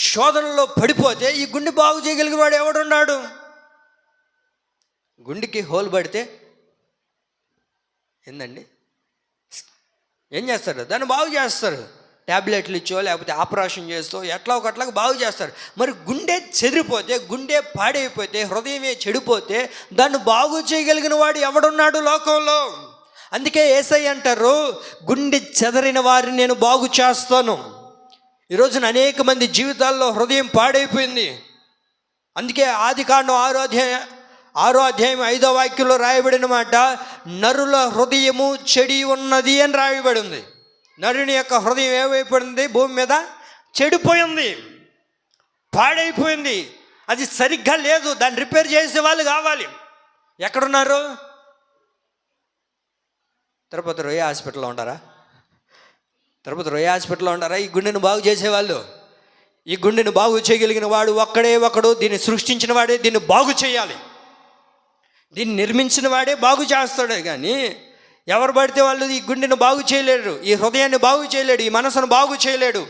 Speaker 1: శోధనలో పడిపోతే ఈ గుండె బాగు చేయగలిగిన వాడు ఎవడున్నాడు? గుండెకి హోల్ పడితే ఏందండి, ఏం చేస్తారు? దాన్ని బాగు చేస్తారు. ట్యాబ్లెట్లు ఇచ్చో లేకపోతే ఆపరేషన్ చేస్తూ ఎట్లా ఒకట్లాగా బాగు చేస్తారు. మరి గుండె చెదిరిపోతే, గుండె పాడైపోతే, హృదయమే చెడిపోతే దాన్ని బాగు చేయగలిగిన వాడు ఎవడున్నాడు లోకంలో? అందుకే యేసయ్య అంటారు, గుండె చెదరిన వారిని నేను బాగు చేస్తాను. ఈరోజున అనేక మంది జీవితాల్లో హృదయం పాడైపోయింది. అందుకే ఆదికాండం 6వ అధ్యాయం 5వ వాక్యంలో రాయబడిన మాట, నరుల హృదయము చెడి ఉన్నది అని రాయబడి ఉంది. నరుని యొక్క హృదయం ఏమైపోయింది? భూమి మీద చెడిపోయింది, పాడైపోయింది. అది సరిగ్గా లేదు. దాన్ని రిపేర్ చేసే వాళ్ళు కావాలి. ఎక్కడున్నారు? తిరుపతి రొయ్య హాస్పిటల్లో ఉంటారా? తిరుపతి రొయ్య హాస్పిటల్లో ఉంటారా ఈ గుండెను బాగు చేసేవాళ్ళు? ఈ గుండెను బాగు చేయగలిగిన వాడు ఒక్కడే ఒకడు. దీన్ని సృష్టించిన వాడే దీన్ని బాగు చేయాలి. దీన్ని నిర్మించిన వాడే బాగు చేస్తాడే కానీ ఎవరు పడితే వాళ్ళు ఈ గుండెను బాగు చేయలేరు, ఈ హృదయాన్ని బాగు చేయలేడు, ఈ మనసును బాగు చేయలేడు.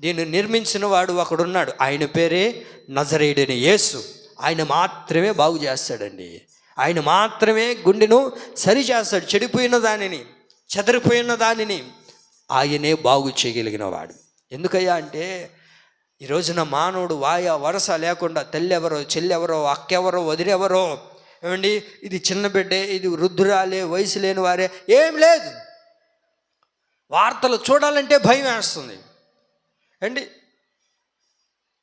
Speaker 1: దీన్ని నిర్మించిన వాడు ఒకడున్నాడు. ఆయన పేరే నజరేయుడైన యేసు. ఆయన మాత్రమే బాగు చేస్తాడండి. ఆయన మాత్రమే గుండెను సరి చేస్తాడు. చెడిపోయిన దానిని, చెదరిపోయిన దానిని ఆయనే బాగు చేయగలిగిన వాడు. ఎందుకయ్యా అంటే ఈ రోజున మానవుడు వాయ వరస లేకుండా తల్లెవరో, చెల్లెవరో, అక్కెవరో, వదిరెవరో, ఏమండి ఇది చిన్న బిడ్డే, ఇది వృద్ధురాలే, వయసు లేని వారే, ఏం లేదు. వార్తలు చూడాలంటే భయం వేస్తుంది అండి.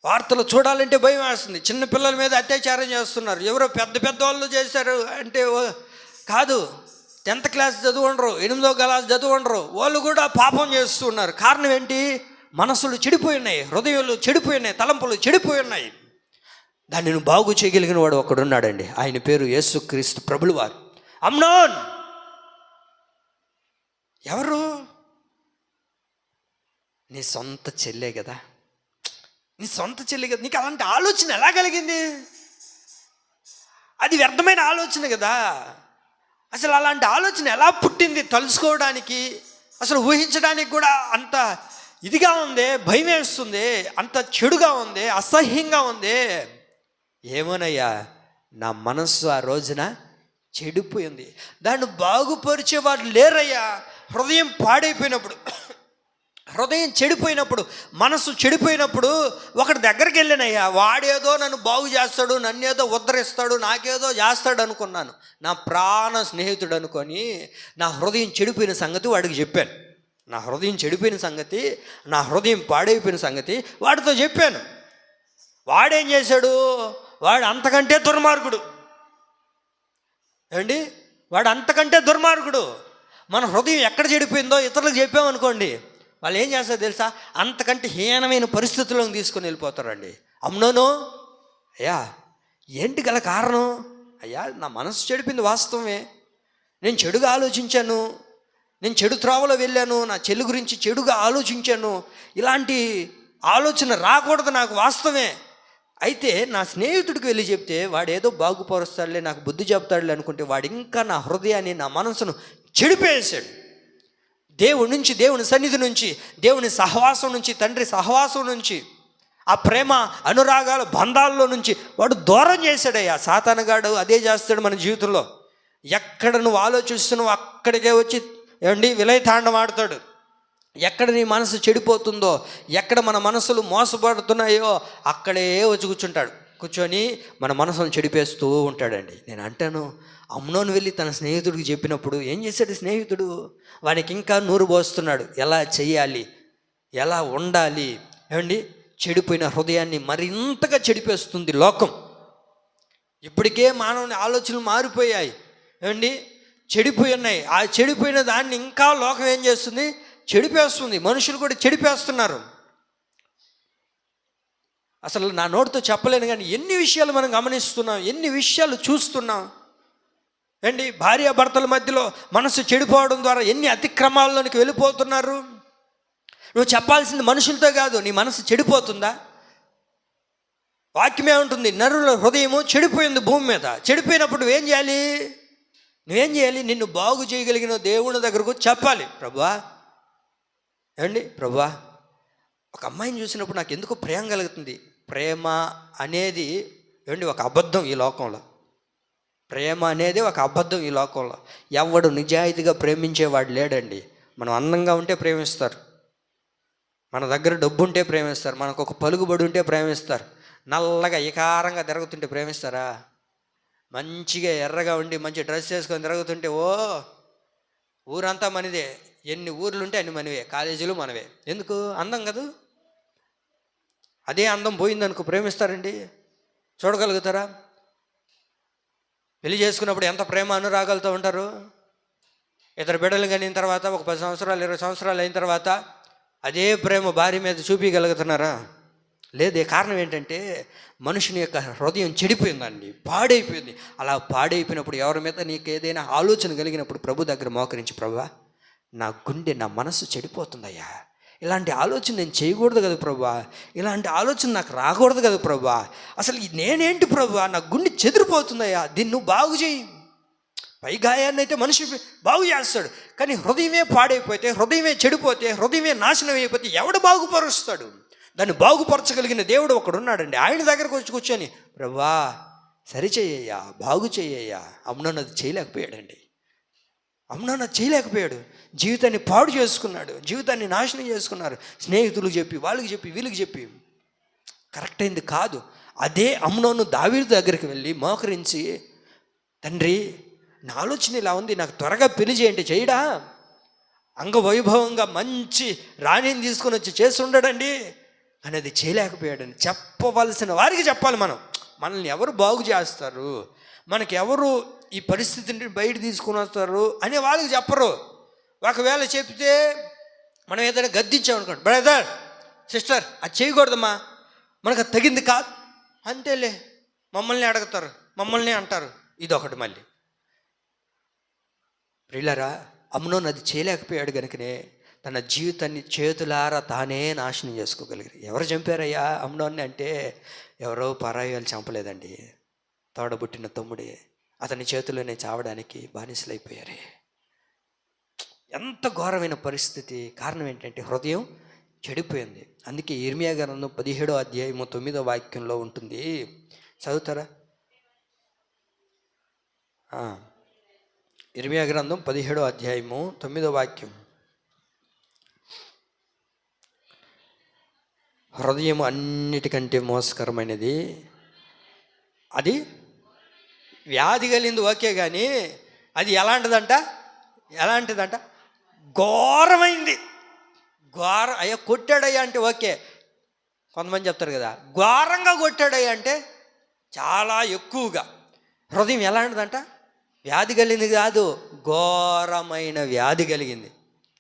Speaker 1: వార్తలు చూడాలంటే భయం వేస్తుంది. చిన్నపిల్లల మీద అత్యాచారం చేస్తున్నారు. ఎవరో పెద్ద పెద్ద వాళ్ళు చేశారు అంటే కాదు. 10th క్లాస్ చదువుండరు, 8వ క్లాస్ చదువుండరు, వాళ్ళు కూడా పాపం చేస్తున్నారు. కారణం ఏంటి? మనసులు చెడిపోయి ఉన్నాయి, హృదయాలు చెడిపోయి ఉన్నాయి, తలంపులు చెడిపోయి ఉన్నాయి. దాన్ని బాగు చేయగలిగిన వాడు ఒకడున్నాడండి. ఆయన పేరు యేసుక్రీస్తు ప్రభులు వారు. అమ్నోన్ ఎవరు? నీ సొంత చెల్లే కదా, నీ సొంత చెల్లి కదా. నీకు అలాంటి ఆలోచన ఎలా కలిగింది? అది వ్యర్థమైన ఆలోచన కదా. అసలు అలాంటి ఆలోచన ఎలా పుట్టింది? తలుసుకోవడానికి, అసలు ఊహించడానికి కూడా అంత ఇదిగా ఉంది, భయం వేస్తుంది, అంత చెడుగా ఉంది, అసహ్యంగా ఉంది. ఏమోనయ్యా, నా మనస్సు ఆ రోజున చెడిపోయింది. దాన్ని బాగుపరిచేవారు లేరయ్యా. హృదయం పాడైపోయినప్పుడు, హృదయం చెడిపోయినప్పుడు, మనసు చెడిపోయినప్పుడు ఒకటి దగ్గరికి వెళ్ళానయ్యా. వాడేదో నన్ను బాగు చేస్తాడు, నన్నేదో ఉద్ధరిస్తాడు, నాకేదో చేస్తాడు అనుకున్నాను. నా ప్రాణ స్నేహితుడు అనుకొని నా హృదయం చెడిపోయిన సంగతి వాడికి చెప్పాను. నా హృదయం చెడిపోయిన సంగతి, నా హృదయం పాడైపోయిన సంగతి వాడితో చెప్పాను. వాడేం చేశాడు? వాడు అంతకంటే దుర్మార్గుడు. ఏమండి, వాడు అంతకంటే దుర్మార్గుడు. మన హృదయం ఎక్కడ చెడిపోయిందో ఇతరులకు చెప్పామనుకోండి, వాళ్ళు ఏం చేస్తారో తెలుసా? అంతకంటే హీనమైన పరిస్థితుల్లోకి తీసుకొని వెళ్ళిపోతారండి. అమ్నోను, అయ్యా ఏంటి గల కారణం? అయ్యా నా మనసు చెడిపోయింది, వాస్తవమే. నేను చెడుగా ఆలోచించాను, నేను చెడు త్రోవలో వెళ్ళాను, నా చెల్లి గురించి చెడుగా ఆలోచించాను. ఇలాంటి ఆలోచన రాకూడదు నాకు, వాస్తవమే. అయితే నా స్నేహితుడికి వెళ్ళి చెప్తే వాడు ఏదో బాగుపరుస్తాడులే, నాకు బుద్ధి చెప్తాడులే అనుకుంటే వాడు ఇంకా నా హృదయాన్ని, నా మనసును చెడిపేసాడు. దేవుడి నుంచి, దేవుని సన్నిధి నుంచి, దేవుని సహవాసం నుంచి, తండ్రి సహవాసం నుంచి, ఆ ప్రేమ అనురాగాల బంధాల్లో నుంచి వాడు దూరం చేశాడయ్యా. సాతానుగాడు అదే చేస్తాడు మన జీవితంలో. ఎక్కడ నువ్వు ఆలోచిస్తున్నావు అక్కడికే వచ్చి ఏమండి విలయతాండం ఆడతాడు. ఎక్కడ నీ మనసు చెడిపోతుందో, ఎక్కడ మన మనసులు మోసపడుతున్నాయో అక్కడే వచ్చి కూర్చొని మన మనసును చెడిపేస్తూ ఉంటాడండి. నేను అంటాను, అమ్నోను వెళ్ళి తన స్నేహితుడికి చెప్పినప్పుడు ఏం చేశాడు స్నేహితుడు? వానికి ఇంకా నూరు పోస్తున్నాడు, ఎలా చెయ్యాలి, ఎలా ఉండాలి. ఏమండి, చెడిపోయిన హృదయాన్ని మరింతగా చెడిపేస్తుంది లోకం. ఇప్పటికే మానవుని ఆలోచనలు మారిపోయాయి, ఏమండి చెడిపోయి ఉన్నాయి. ఆ చెడిపోయిన దాన్ని ఇంకా లోకం ఏం చేస్తుంది? చెడిపేస్తుంది. మనుషులు కూడా చెడిపేస్తున్నారు. అసలు నా నోటితో చెప్పలేను కానీ ఎన్ని విషయాలు మనం గమనిస్తున్నాం, ఎన్ని విషయాలు చూస్తున్నాం. ఏంటి, భార్యాభర్తల మధ్యలో మనసు చెడిపోవడం ద్వారా ఎన్ని అతిక్రమాల్లోనికి వెళ్ళిపోతున్నారు. నువ్వు చెప్పాల్సింది మనుషులతో కాదు, నీ మనసు చెడిపోతుందా? వాక్యమే ఉంటుంది, నరుల హృదయము చెడిపోయింది భూమి మీద. చెడిపోయినప్పుడు నువ్వేం చేయాలి? నిన్ను బాగు చేయగలిగిన దేవుని దగ్గరకు చెప్పాలి. ప్రభువా, ఏమండి ప్రభువా, ఒక అమ్మాయిని చూసినప్పుడు నాకు ఎందుకు ప్రేమ కలుగుతుంది. ప్రేమ అనేది ఏమండి ఒక అబద్ధం ఈ లోకంలో. ప్రేమ అనేది ఒక అబద్ధం ఈ లోకంలో. ఎవడు నిజాయితీగా ప్రేమించేవాడు లేడండి. మనం అందంగా ఉంటే ప్రేమిస్తారు, మన దగ్గర డబ్బు ఉంటే ప్రేమిస్తారు, మనకు ఒక పలుకుబడి ఉంటే ప్రేమిస్తారు. నల్లగా వికారంగా తిరుగుతుంటే ప్రేమిస్తారా? మంచిగా ఎర్రగా ఉండి మంచి డ్రెస్ వేసుకొని తిరుగుతుంటే ఓ ఊరంతా మనదే, ఎన్ని ఊర్లు ఉంటే అన్ని మనవే, కాలేజీలు మనవే. ఎందుకు? అందం కదా. అదే అందం పోయిందనుకో ప్రేమిస్తారండి? చూడగలుగుతారా? పెళ్లి చేసుకున్నప్పుడు ఎంత ప్రేమ అనురాగాలతో ఉంటారు. ఇద్దరు బిడ్డలు కలిగిన తర్వాత ఒక 10 సంవత్సరాలు 20 సంవత్సరాలు అయిన తర్వాత అదే ప్రేమ భార్య మీద చూపించగలుగుతున్నారా? లేదే. కారణం ఏంటంటే మనుషుని యొక్క హృదయం చెడిపోయిందండి, పాడైపోయింది. అలా పాడైపోయినప్పుడు ఎవరి మీద నీకు ఏదైనా ఆలోచన కలిగినప్పుడు ప్రభు దగ్గర మోకరించి, ప్రభువా నా గుండె, నా మనసు చెడిపోతుందయ్యా, ఇలాంటి ఆలోచన నేను చేయకూడదు కదా ప్రభువా, ఇలాంటి ఆలోచన నాకు రాకూడదు కదా ప్రభువా, అసలు నేనేంటి ప్రభువా, నా గుండె చెదిరిపోతుందయ్యా, దీన్ని నువ్వు బాగు చేయి. పై గాయాన్ని అయితే మనిషి బాగు చేస్తాడు, కానీ హృదయమే పాడైపోతే, హృదయమే చెడిపోతే, హృదయమే నాశనం అయిపోతే ఎవడు బాగుపరుస్తాడు? దాన్ని బాగుపరచగలిగిన దేవుడు ఒకడున్నాడండి. ఆయన దగ్గరకు వచ్చి కూర్చొని, ప్రభువా సరిచేయ్యా, బాగు చేయ్యా. అమ్నోను అది చేయలేకపోయాడండి. అమ్నోను అది చేయలేకపోయాడు. జీవితాన్ని పాడు చేసుకున్నాడు, జీవితాన్ని నాశనం చేసుకున్నారు. స్నేహితులకు చెప్పి, వాళ్ళకి చెప్పి, వీళ్ళకి చెప్పి. కరెక్ట్ అయింది కాదు. అదే అమ్నోను దావీదు దగ్గరికి వెళ్ళి మోకరించి, తండ్రి నా ఆలోచన ఇలా ఉంది, నాకు త్వరగా పెళ్లి చేయండి. చేయడా? అంగవైభవంగా మంచి రాణిని తీసుకొని వచ్చి చేసి ఉండడండి, అనేది చేయలేకపోయాడని. చెప్పవలసిన వారికి చెప్పాలి. మనల్ని ఎవరు బాగు చేస్తారు, మనకి ఎవరు ఈ పరిస్థితిని బయట తీసుకుని వస్తారు అనే వాళ్ళకి చెప్పరు. ఒకవేళ చెప్తే మనం ఏదైనా గద్దించామనుకోండి, బ్రదర్ సిస్టర్ అది చేయకూడదమ్మా, మనకు అది తగింది కాదు అంతేలే, మమ్మల్ని అడుగుతారు, మమ్మల్ని అంటారు. ఇదొకటి. మళ్ళీ ప్రియులారా, అమ్నోను అది చేయలేకపోయాడు కనుకనే తన జీవితాన్ని చేతులారా తానే నాశనం చేసుకోగలిగారు. ఎవరు చంపారయ్యా అమ్నోన్ని అంటే ఎవరో పరాయి వాళ్ళు చంపలేదండి, తోడబుట్టిన తమ్ముడే అతని చేతుల్లోనే చావడానికి బానిసలైపోయారే. ఎంత ఘోరమైన పరిస్థితి. కారణం ఏంటంటే హృదయం చెడిపోయింది. అందుకే ఇర్మియా గ్రంథం 17వ అధ్యాయము 9వ వాక్యంలో ఉంటుంది, చదువుతారా? ఇర్మియా గ్రంథం 17వ అధ్యాయము 9వ వాక్యం. హృదయం అన్నిటికంటే మోసకరమైనది, అది వ్యాధి కలిగింది ఓకే, కానీ అది ఎలాంటిదంట ఘోరమైంది. అయ్యా కొట్టాడయ్యా అంటే ఓకే, కొంతమంది చెప్తారు కదా, ఘోరంగా కొట్టాడయ్యా అంటే చాలా ఎక్కువగా. హృదయం ఎలాంటిదంట? వ్యాధి కలిగింది కాదు, ఘోరమైన వ్యాధి కలిగింది,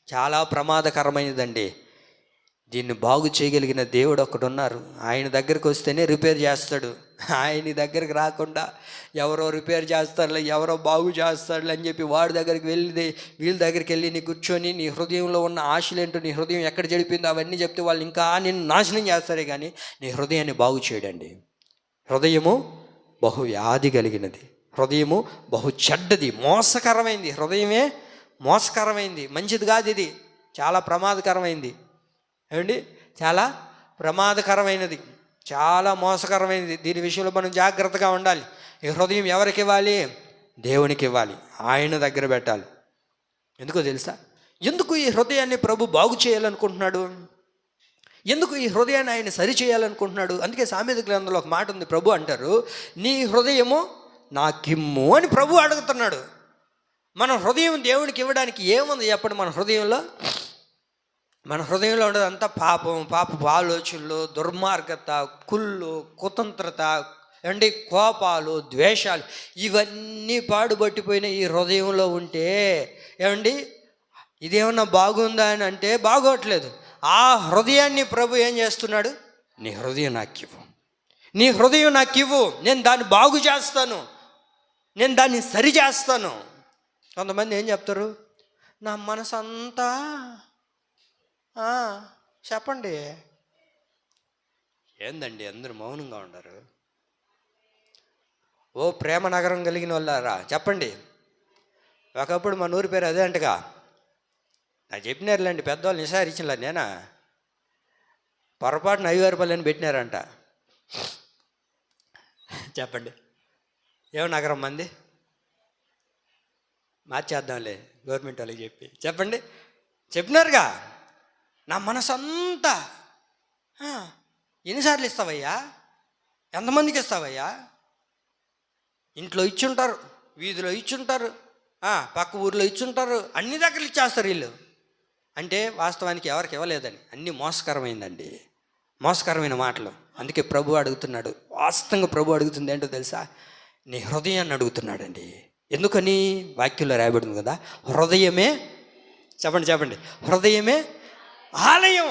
Speaker 1: చాలా ప్రమాదకరమైనదండి. దీన్ని బాగు చేయగలిగిన దేవుడు ఒకడు ఉన్నారు. ఆయన దగ్గరికి వస్తేనే రిపేర్ చేస్తాడు. ఆయన దగ్గరికి రాకుండా ఎవరో రిపేర్ చేస్తారులే, ఎవరో బాగు చేస్తాడులే అని చెప్పి వాడి దగ్గరికి వెళ్ళి వీళ్ళ దగ్గరికి వెళ్ళి నీ కూర్చొని నీ హృదయంలో ఉన్న ఆశలేంటో, నీ హృదయం ఎక్కడ చెడిపోయిందో అవన్నీ చెప్తే వాళ్ళు ఇంకా నిన్ను నాశనం చేస్తారే కానీ నీ హృదయాన్ని బాగు చేయడండి. హృదయము బహు వ్యాధి కలిగినది, హృదయము బహు చెడ్డది, మోసకరమైంది. హృదయమే మోసకరమైంది, మంచిది కాదు, ఇది చాలా ప్రమాదకరమైంది. ఏమండి, చాలా ప్రమాదకరమైనది, చాలా మోసకరమైనది. దీని విషయంలో మనం జాగ్రత్తగా ఉండాలి. ఈ హృదయం ఎవరికి ఇవ్వాలి? దేవునికి ఇవ్వాలి, ఆయన దగ్గర పెట్టాలి. ఎందుకో తెలుసా? ఎందుకు ఈ హృదయాన్ని ప్రభు బాగు చేయాలనుకుంటున్నాడు? ఎందుకు ఈ హృదయాన్ని ఆయన సరి చేయాలనుకుంటున్నాడు? అందుకే సామెత గ్రంథంలో ఒక మాట ఉంది. ప్రభు అంటారు, నీ హృదయము నాకిమ్ము అని ప్రభు అడుగుతున్నాడు. మన హృదయం దేవునికి ఇవ్వడానికి ఏముంది చెప్పండి? మన హృదయంలో ఉండదంతా పాపపు ఆలోచనలు, దుర్మార్గత, కుళ్ళు, కుతంత్రత, అండి కోపాలు, ద్వేషాలు, ఇవన్నీ పాడుబట్టిపోయిన ఈ హృదయంలో ఉంటే ఏమండి ఇదేమన్నా బాగుందా అని అంటే బాగోట్లేదు. ఆ హృదయాన్ని ప్రభు ఏం చేస్తున్నాడు? నీ హృదయం నాకు ఇవ్వు, నీ హృదయం నాకు ఇవ్వు, నేను దాన్ని బాగు చేస్తాను, నేను దాన్ని సరి చేస్తాను. కొంతమంది ఏం చెప్తారు? నా మనసు అంతా చెప్పండి. ఏందండి అందరూ మౌనంగా ఉన్నారు? ఓ ప్రేమ నగరం కలిగిన వాళ్ళారా చెప్పండి. ఒకప్పుడు మన ఊరి పేరు అదే అంటగా. నాకు చెప్పినారులేండి పెద్దవాళ్ళు, నిసారించలే, నేనా పొరపాటున 5,000 రూపాయలు పెట్టినారంట. చెప్పండి, ఏమో నగరం మంది మార్చేద్దాంలే గవర్నమెంట్ వాళ్ళకి చెప్పండి. చెప్పినారుగా, నా మనసంతా. ఎన్నిసార్లు ఇస్తావయ్యా? ఎంతమందికి ఇస్తావయ్యా? ఇంట్లో ఇచ్చుంటారు, వీధిలో ఇచ్చుంటారు, పక్క ఊరిలో ఇచ్చుంటారు, అన్ని దగ్గర ఇచ్చేస్తారు వీళ్ళు. అంటే వాస్తవానికి ఎవరికి ఇవ్వలేదని. అన్నీ మోసకరమైందండి, మోసకరమైన మాటలు. అందుకే ప్రభు అడుగుతున్నాడు, వాస్తవంగా ప్రభు అడుగుతుంది ఏంటో తెలుసా? నీ హృదయాన్ని అడుగుతున్నాడండి. ఎందుకని? వాక్యంలో రాయబడింది కదా, హృదయమే చెప్పండి హృదయమే ఆలయం.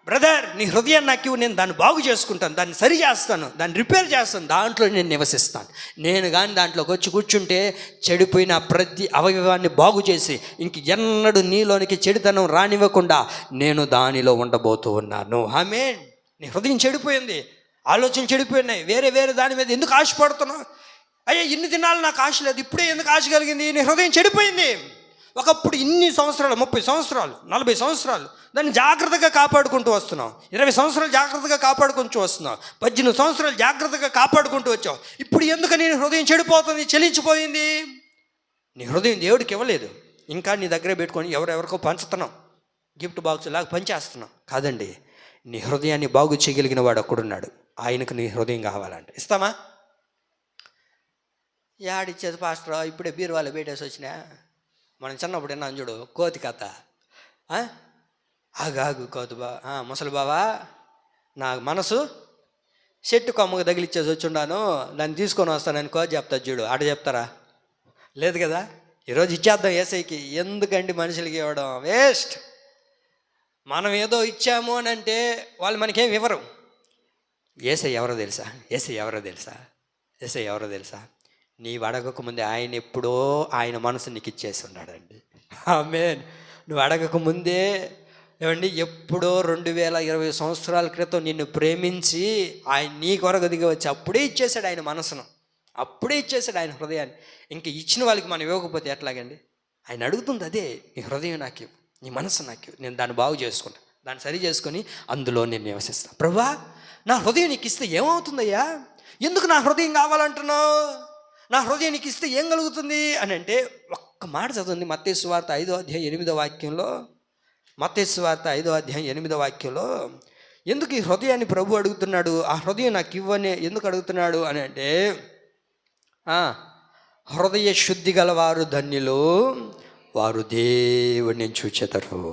Speaker 1: బ్రదర్, నీ హృదయాన్ని నాకు ఇవ్వు, నేను దాన్ని బాగు చేసుకుంటాను, దాన్ని సరి చేస్తాను, దాన్ని రిపేర్ చేస్తాను, దాంట్లో నేను నివసిస్తాను. నేను కానీ దాంట్లోకి వచ్చి కూర్చుంటే చెడిపోయిన ప్రతి అవయవాన్ని బాగు చేసి ఇంక ఎన్నడూ నీలోనికి చెడుతనం రానివ్వకుండా నేను దానిలో ఉండబోతూ ఉన్నాను. ఆమేన్. నీ హృదయం చెడిపోయింది, ఆలోచన చెడిపోయినాయి, వేరే దాని మీద ఎందుకు ఆశపడుతున్నావు? అయ్యా ఇన్ని దినాలు నాకు ఆశ లేదు, ఇప్పుడే ఎందుకు ఆశ కలిగింది? నీ హృదయం చెడిపోయింది. ఒకప్పుడు ఇన్ని సంవత్సరాలు, 30 సంవత్సరాలు, 40 సంవత్సరాలు దాన్ని జాగ్రత్తగా కాపాడుకుంటూ వస్తున్నాం. 20 సంవత్సరాలు జాగ్రత్తగా కాపాడుకుంటూ వస్తున్నాం. 18 సంవత్సరాలు జాగ్రత్తగా కాపాడుకుంటూ వచ్చావు. ఇప్పుడు ఎందుకు నీ హృదయం చెడిపోతుంది, చెలించిపోయింది? నీ హృదయం దేవుడికి ఇవ్వలేదు, ఇంకా నీ దగ్గరే పెట్టుకొని ఎవరెవరికో పంచుతున్నాం, గిఫ్ట్ బాక్స్ లాగా పంచేస్తున్నాం. కాదండి, నీ హృదయాన్ని బాగు చేయగలిగిన వాడు ఒక్కడున్నాడు. ఆయనకు నీ హృదయం కావాలంటే ఇస్తామా? యాడిచ్చేది పాస్టర్, ఇప్పుడే బీరువాలో పెట్టేసి వచ్చినా. మనం చిన్నప్పుడు విన్నాను చూడు కోతి కథ. ఆగు కోతి ముసలి బావా, నా మనసు చెట్టు కొమ్మకు తగిలిచ్చేసి వచ్చుండాను, దాన్ని తీసుకొని వస్తానని కోతి చెప్తాను చూడు. ఆడ చెప్తారా? లేదు కదా. ఈరోజు ఇచ్చేద్దాం ఏసైకి. ఎందుకండి మనుషులకి ఇవ్వడం? వేస్ట్. మనం ఏదో ఇచ్చాము అని అంటే వాళ్ళు మనకేం ఇవ్వరు. ఏసై ఎవరో తెలుసా? నీవు అడగకముందే ఆయన ఎప్పుడో ఆయన మనసు నీకు ఇచ్చేసి ఉన్నాడండి. ఆమేన్. నువ్వు అడగకముందే ఏమండి, ఎప్పుడో 2020 సంవత్సరాల క్రితం నిన్ను ప్రేమించి ఆయన నీ కొరకు దిగి వచ్చి అప్పుడే ఇచ్చేసాడు ఆయన మనసును, అప్పుడే ఇచ్చేసాడు ఆయన హృదయాన్ని. ఇంక ఇచ్చిన వాళ్ళకి మనం ఇవ్వకపోతే ఎట్లాగండి? ఆయన అడుగుతుంది అదే, నీ హృదయం నాకు, నీ మనసు నాకు, నేను దాన్ని బాగు చేసుకుంటాను, దాన్ని సరి చేసుకొని అందులో నేను నివసిస్తాను. ప్రభువా, నా హృదయం నీకు ఇస్తే ఏమవుతుందయ్యా? ఎందుకు నా హృదయం కావాలంటున్నావు? నా హృదయం నీకు ఇస్తే ఏం కలుగుతుంది అని అంటే ఒక్క మాట చదవండి. మత్తయి సువార్త 5వ అధ్యాయం 8వ వాక్యంలో, మత్తయి సువార్త 5వ అధ్యాయం 8వ వాక్యంలో ఎందుకు ఈ హృదయాన్ని ప్రభు అడుగుతున్నాడు? ఆ హృదయం నాకు ఇవ్వని ఎందుకు అడుగుతున్నాడు అని అంటే, హృదయ శుద్ధి గలవారు ధన్యులు, వారు దేవుడిని చూచెదరు.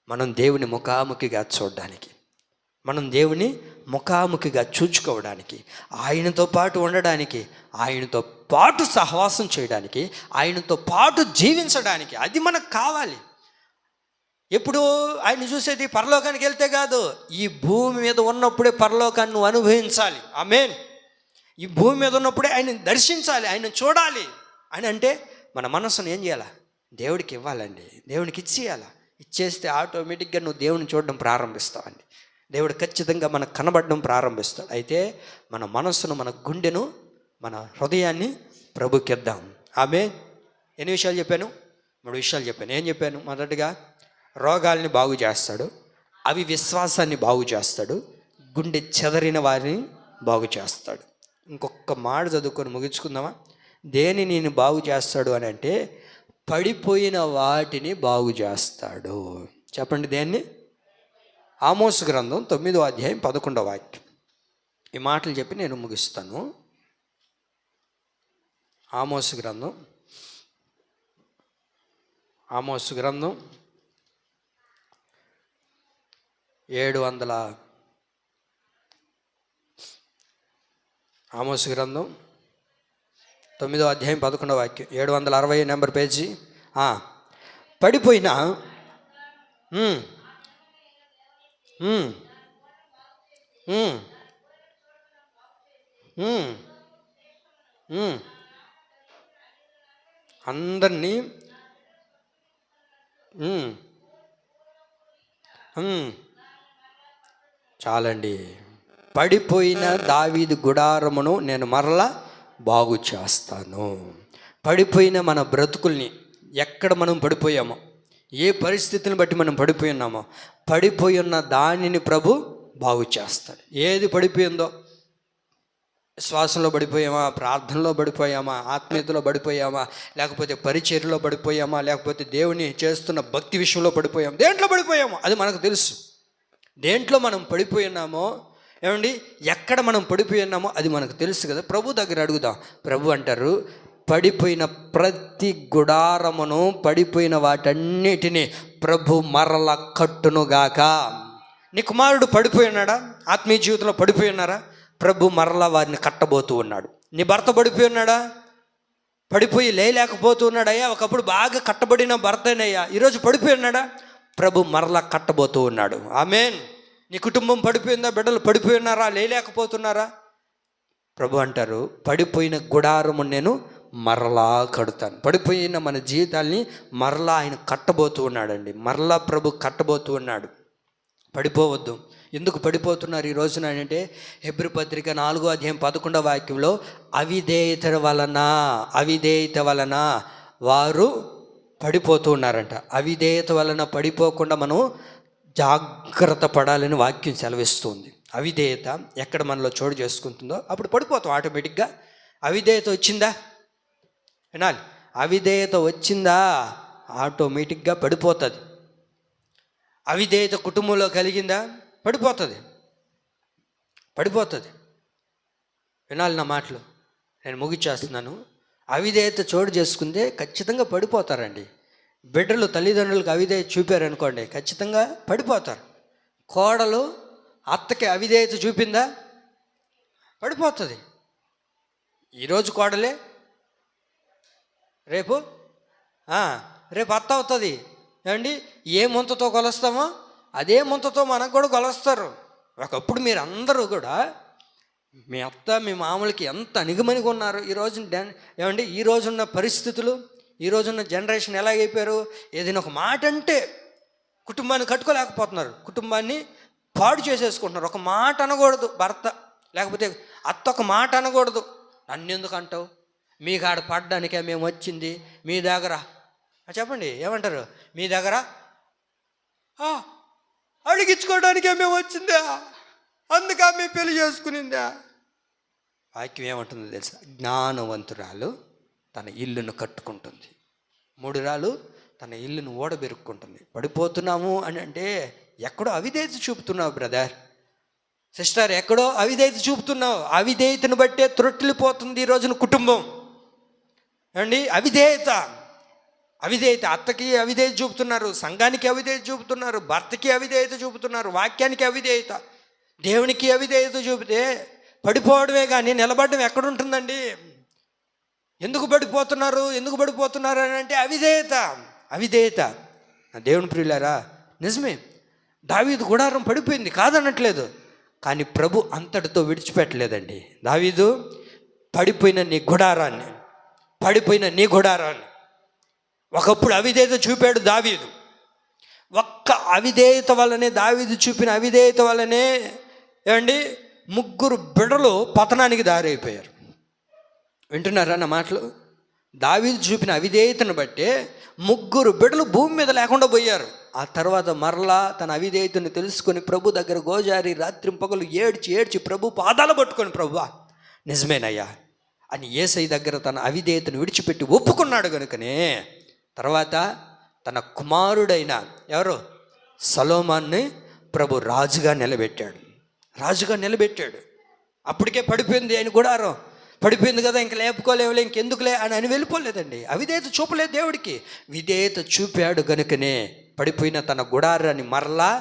Speaker 1: మనం దేవుని ముఖాముఖిగా చూడడానికి, మనం దేవుని ముఖాముఖిగా చూచుకోవడానికి, ఆయనతో పాటు ఉండడానికి, ఆయనతో పాటు సహవాసం చేయడానికి, ఆయనతో పాటు జీవించడానికి, అది మనకు కావాలి. ఎప్పుడు ఆయన చూసేది పరలోకానికి వెళ్తే కాదు, ఈ భూమి మీద ఉన్నప్పుడే పరలోకాన్ని నువ్వు అనుభవించాలి. ఆమేన్. ఈ భూమి మీద ఉన్నప్పుడే ఆయన దర్శించాలి, ఆయన చూడాలి అని అంటే మన మనసును ఏం చేయాలా? దేవుడికి ఇవ్వాలండి. దేవునికి ఇచ్చేయాలా. ఇచ్చేస్తే ఆటోమేటిక్గా నువ్వు దేవుని చూడడం ప్రారంభిస్తావండి. దేవుడు ఖచ్చితంగా మనకు కనబడడం ప్రారంభిస్తాడు. అయితే మన మనసును, మన గుండెను, మన హృదయాన్ని ప్రభుకిద్దాం. ఆమేన్. ఎన్ని విషయాలు చెప్పాను? 3 విషయాలు చెప్పాను. ఏం చెప్పాను? మొదటిగా రోగాల్ని బాగు చేస్తాడు, అవి విశ్వాసాన్ని బాగు చేస్తాడు, గుండె చెదరిన వారిని బాగు చేస్తాడు. ఇంకొక మాట చదువుకొని ముగించుకుందామా? దేని నేను బాగు చేస్తాడు అని అంటే పడిపోయిన వాటిని బాగు చేస్తాడు. చెప్పండి దేన్ని? ఆమోసు గ్రంథం 9వ అధ్యాయం 11వ వాక్యం. ఈ మాటలు చెప్పి నేను ముగిస్తాను. ఆమోసు గ్రంథం 700 ఆమోసు గ్రంథం 9వ అధ్యాయం 11వ వాక్యం, 760 నెంబర్ పేజీ. పడిపోయిన అందరినీ చాలండి. పడిపోయిన దావీదు గుడారమును నేను మరలా బాగు చేస్తాను. పడిపోయిన మన బ్రతుకుల్ని, ఎక్కడ మనం పడిపోయామో, ఏ పరిస్థితిని బట్టి మనం పడిపోయి ఉన్నామో, పడిపోయి ఉన్న దానిని ప్రభు బాగు చేస్తాడు. ఏది పడిపోయిందో, శ్వాసంలో పడిపోయామా, ప్రార్థనలో పడిపోయామా, ఆత్మీయతలో పడిపోయామా, లేకపోతే పరిచర్యలో పడిపోయామా, లేకపోతే దేవుని చేస్తున్న భక్తి విషయంలో పడిపోయామా, దేంట్లో పడిపోయామో అది మనకు తెలుసు. దేంట్లో మనం పడిపోయి ఉన్నామో, ఏమండి, ఎక్కడ మనం పడిపోయి ఉన్నామో అది మనకు తెలుసు కదా. ప్రభు దగ్గర అడుగుదాం. ప్రభు అంటారు, పడిపోయిన ప్రతి గుడారమును, పడిపోయిన వాటన్నిటినీ ప్రభు మరల కట్టునుగాక. నీ కుమారుడు పడిపోయి ఉన్నాడా? ఆత్మీయ జీవితంలో పడిపోయి ఉన్నారా? ప్రభు మరలా వారిని కట్టబోతూ ఉన్నాడు. నీ భర్త పడిపోయి ఉన్నాడా? పడిపోయి లేకపోతూ ఉన్నాడయ్యా. ఒకప్పుడు బాగా కట్టబడిన భర్తనయ్యా, ఈరోజు పడిపోయి ఉన్నాడా? ప్రభు మరలా కట్టబోతూ ఉన్నాడు. ఆమేన్. నీ కుటుంబం పడిపోయిందా? బిడ్డలు పడిపోయి ఉన్నారా? లేకపోతున్నారా? ప్రభు అంటారు, పడిపోయిన గుడారము నేను మరలా కడుతాను. పడిపోయిన మన జీవితాల్ని మరలా ఆయన కట్టబోతూ ఉన్నాడండి. మరలా ప్రభు కట్టబోతూ ఉన్నాడు. పడిపోవద్దు. ఎందుకు పడిపోతున్నారు ఈ రోజున అంటే, హెబ్రీ పత్రిక 4వ అధ్యాయం 11వ వాక్యంలో అవిధేయత వలన వారు పడిపోతూ ఉన్నారంట. అవిధేయత వలన పడిపోకుండా మనం జాగ్రత్త పడాలని వాక్యం సెలవిస్తుంది. అవిధేయత ఎక్కడ మనలో చోటు చేసుకుంటుందో అప్పుడు పడిపోతాం ఆటోమేటిక్గా. అవిధేయత వచ్చిందా? వినాలి. అవిధేయత వచ్చిందా ఆటోమేటిక్గా పడిపోతుంది. అవిధేయత కుటుంబంలో కలిగిందా పడిపోతుంది. వినాలి నా మాటలు, నేను ముగిచ్చేస్తున్నాను. అవిధేయత చోటు చేసుకుంటే ఖచ్చితంగా పడిపోతారండి. బిడ్డలు తల్లిదండ్రులకు అవిధేయత చూపారనుకోండి, ఖచ్చితంగా పడిపోతారు. కోడలు అత్తకి అవిధేయత చూపిందా పడిపోతుంది. ఈరోజు కోడలే రేపు అత్త అవుతుంది. ఏమండి, ఏ ముంతతో కొలుస్తామో అదే ముంతతో మనకు కూడా కొలుస్తారు. ఒకప్పుడు మీరు అందరూ కూడా మీ అత్త మీ మామూలకి ఎంత అణిగిమణిగి ఉన్నారు. ఈరోజు ఏమండి, ఈ రోజున్న పరిస్థితులు, ఈ రోజున్న జనరేషన్ ఎలాగైపోయారు, ఏదైనా ఒక మాట అంటే కుటుంబాన్ని కట్టుకోలేకపోతున్నారు, కుటుంబాన్ని పాడు చేసేసుకుంటున్నారు. ఒక మాట అనకూడదు భర్త, లేకపోతే అత్త ఒక మాట అనకూడదు. నన్ను ఎందుకు అంటావు, మీ కాడ పడ్డానికే మేము వచ్చింది, మీ దగ్గర చెప్పండి ఏమంటారు, మీ దగ్గర అడిగించుకోవడానికే మేము వచ్చిందా, అందుకే మేము పెళ్లి చేసుకునిందా. వాక్యం ఏమంటుందో తెలుసా? జ్ఞానవంతురాలు తన ఇల్లును కట్టుకుంటుంది, మూఢురాలు తన ఇల్లును ఓడబెరుక్కుంటుంది. పడిపోతున్నాము అని అంటే ఎక్కడో అవిధేయత చూపుతున్నావు బ్రదర్, సిస్టర్, ఎక్కడో అవిధేయత చూపుతున్నావు. అవిధేయతను బట్టే త్రొట్టిల్లిపోతుంది ఈ రోజున కుటుంబం. అండి, అవిధేయత అత్తకి అవిధేయత చూపుతున్నారు, సంఘానికి అవిధేయత చూపుతున్నారు, భర్తకి అవిధేయత చూపుతున్నారు, వాక్యానికి అవిధేయత. దేవునికి అవిధేయత చూపితే పడిపోవడమే కానీ నిలబడడం ఎక్కడుంటుందండి? ఎందుకు పడిపోతున్నారు అని అంటే అవిధేయత. నా దేవుని ప్రియులారా, నిజమే, దావీదు గుడారం పడిపోయింది కాదనట్లేదు, కానీ ప్రభు అంతటితో విడిచిపెట్టలేదండి. దావీదు, పడిపోయిన నీ గుడారాన్ని ఒకప్పుడు అవిధేయత చూపాడు దావీదు. ఒక్క అవిధేయత వల్లనే, దావీదు చూపిన అవిధేయత వల్లనే ఏమండి 3 బిడ్డలు పతనానికి దారైపోయారు. వింటున్నారా నా మాటలు? దావీదు చూపిన అవిధేయతను బట్టే 3 బిడ్డలు భూమి మీద లేకుండా పోయారు. ఆ తర్వాత మరలా తన అవిధేయతను తెలుసుకొని ప్రభు దగ్గర గోజారి రాత్రింపగలు ఏడ్చి ప్రభు పాదాలు పట్టుకొని, ప్రభువా నిజమేనయ్యా అని యేసయ్య దగ్గర తన అవిధేయతను విడిచిపెట్టి ఒప్పుకున్నాడు కనుకనే తర్వాత తన కుమారుడైన ఎవరు సొలొమోన్ని ప్రభు రాజుగా నిలబెట్టాడు. అప్పటికే పడిపోయింది ఆయన గుడారం, పడిపోయింది కదా, ఇంక లేపుకోలేవులే, ఇంకెందుకులే అని వెళ్ళిపోలేదండి. అవిధేయత చూపలేదు దేవుడికి, విధేయత చూపాడు గనుకనే పడిపోయిన తన గుడారాన్ని మరలా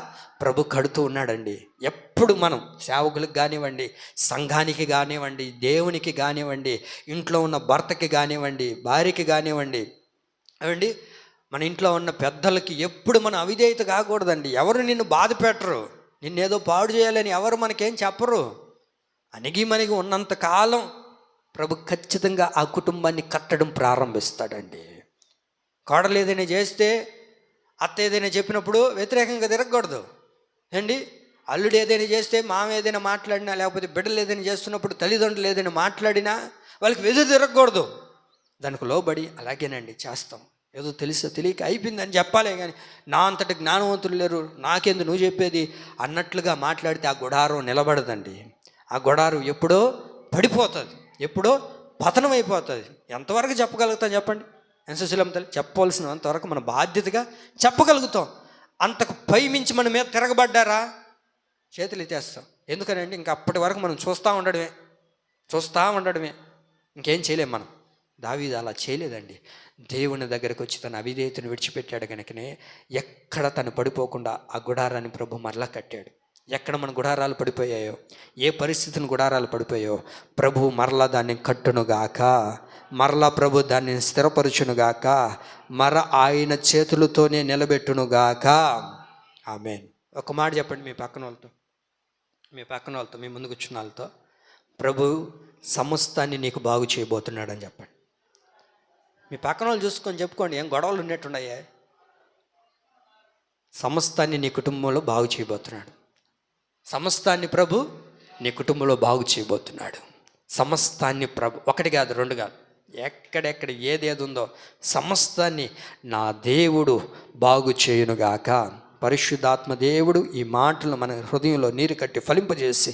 Speaker 1: ప్రభు కడుతూ ఉన్నాడండి. ఎప్పుడు మనం సేవకులకు కానివ్వండి, సంఘానికి కానివ్వండి, దేవునికి కానివ్వండి, ఇంట్లో ఉన్న భర్తకి కానివ్వండి, భార్యకి కానివ్వండి, అవండి మన ఇంట్లో ఉన్న పెద్దలకి ఎప్పుడు మనం అవిధేయత కాకూడదండి. ఎవరు నిన్ను బాధ పెట్టరు, నిన్నేదో పాడు చేయాలని ఎవరు మనకేం చెప్పరు. అణిగి మనకి ఉన్నంత కాలం ప్రభు ఖచ్చితంగా ఆ కుటుంబాన్ని కట్టడం ప్రారంభిస్తాడండి. కోడలు ఏదైనా చేస్తే, అత్త ఏదైనా చెప్పినప్పుడు వ్యతిరేకంగా తిరగకూడదు అండి. అల్లుడు ఏదైనా చేస్తే, మామ ఏదైనా మాట్లాడినా, లేకపోతే బిడ్డలు ఏదైనా చేస్తున్నప్పుడు తల్లిదండ్రులు ఏదైనా మాట్లాడినా వాళ్ళకి వెదురు తిరగకూడదు. దానికి లోబడి అలాగేనండి చేస్తాం, ఏదో తెలియక అయిపోయిందని చెప్పాలే కానీ నా అంతటి జ్ఞానవంతులు లేరు, నాకెందుకు నువ్వు చెప్పేది అన్నట్లుగా మాట్లాడితే ఆ గుడారం నిలబడదండి. ఆ గుడారం ఎప్పుడో పడిపోతుంది, ఎప్పుడో పతనం అయిపోతుంది. ఎంతవరకు చెప్పగలుగుతాం చెప్పండి? ఎన్సీసీలం తల్లి చెప్పవలసిన అంతవరకు మన బాధ్యతగా చెప్పగలుగుతాం. అంతకు పై మించి మన మీద తిరగబడ్డారా చేతులు ఎత్తేస్తాం. ఎందుకనండి ఇంకా అప్పటి వరకు మనం చూస్తూ ఉండడమే, ఇంకేం చేయలేం మనం. దావీదు అలా చేయలేదండి. దేవుని దగ్గరకు వచ్చి తన అవిధేయతను విడిచిపెట్టాడు కనుకనే ఎక్కడ తను పడిపోకుండా ఆ గుడారాన్ని ప్రభు మరలా కట్టాడు. ఎక్కడ మన గుడారాలు పడిపోయాయో, ఏ పరిస్థితిని గుడారాలు పడిపోయాయో ప్రభు మరలా దాన్ని కట్టునుగాక, మరలా ప్రభు దాన్ని స్థిరపరచునుగాక, ఆయన చేతులతోనే నిలబెట్టునుగాక. ఆమేన్. ఒక మాట చెప్పండి మీ పక్కన వాళ్ళతో, మీ ముందు కూర్చున్న వాళ్ళతో, ప్రభు సమస్తాన్ని నీకు బాగు చేయబోతున్నాడు అని చెప్పండి. మీ పక్కన వాళ్ళు చూసుకొని చెప్పుకోండి, ఏం గొడవలు ఉన్నట్టున్నాయే. సమస్తాన్ని నీ కుటుంబంలో బాగు చేయబోతున్నాడు. సమస్తాన్ని ప్రభు నీ కుటుంబంలో బాగు చేయబోతున్నాడు. సమస్తాన్ని ప్రభు, 1 కాదు 2 కాదు, ఎక్కడెక్కడ ఏదేది ఉందో సమస్తాన్ని నా దేవుడు బాగు చేయునుగాక. పరిశుద్ధాత్మ దేవుడు ఈ మాటలు మన హృదయంలో నీరు కట్టి ఫలింపజేసి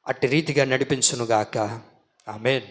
Speaker 1: అట్టి రీతిగా నడిపించునుగాక. ఆమేన్.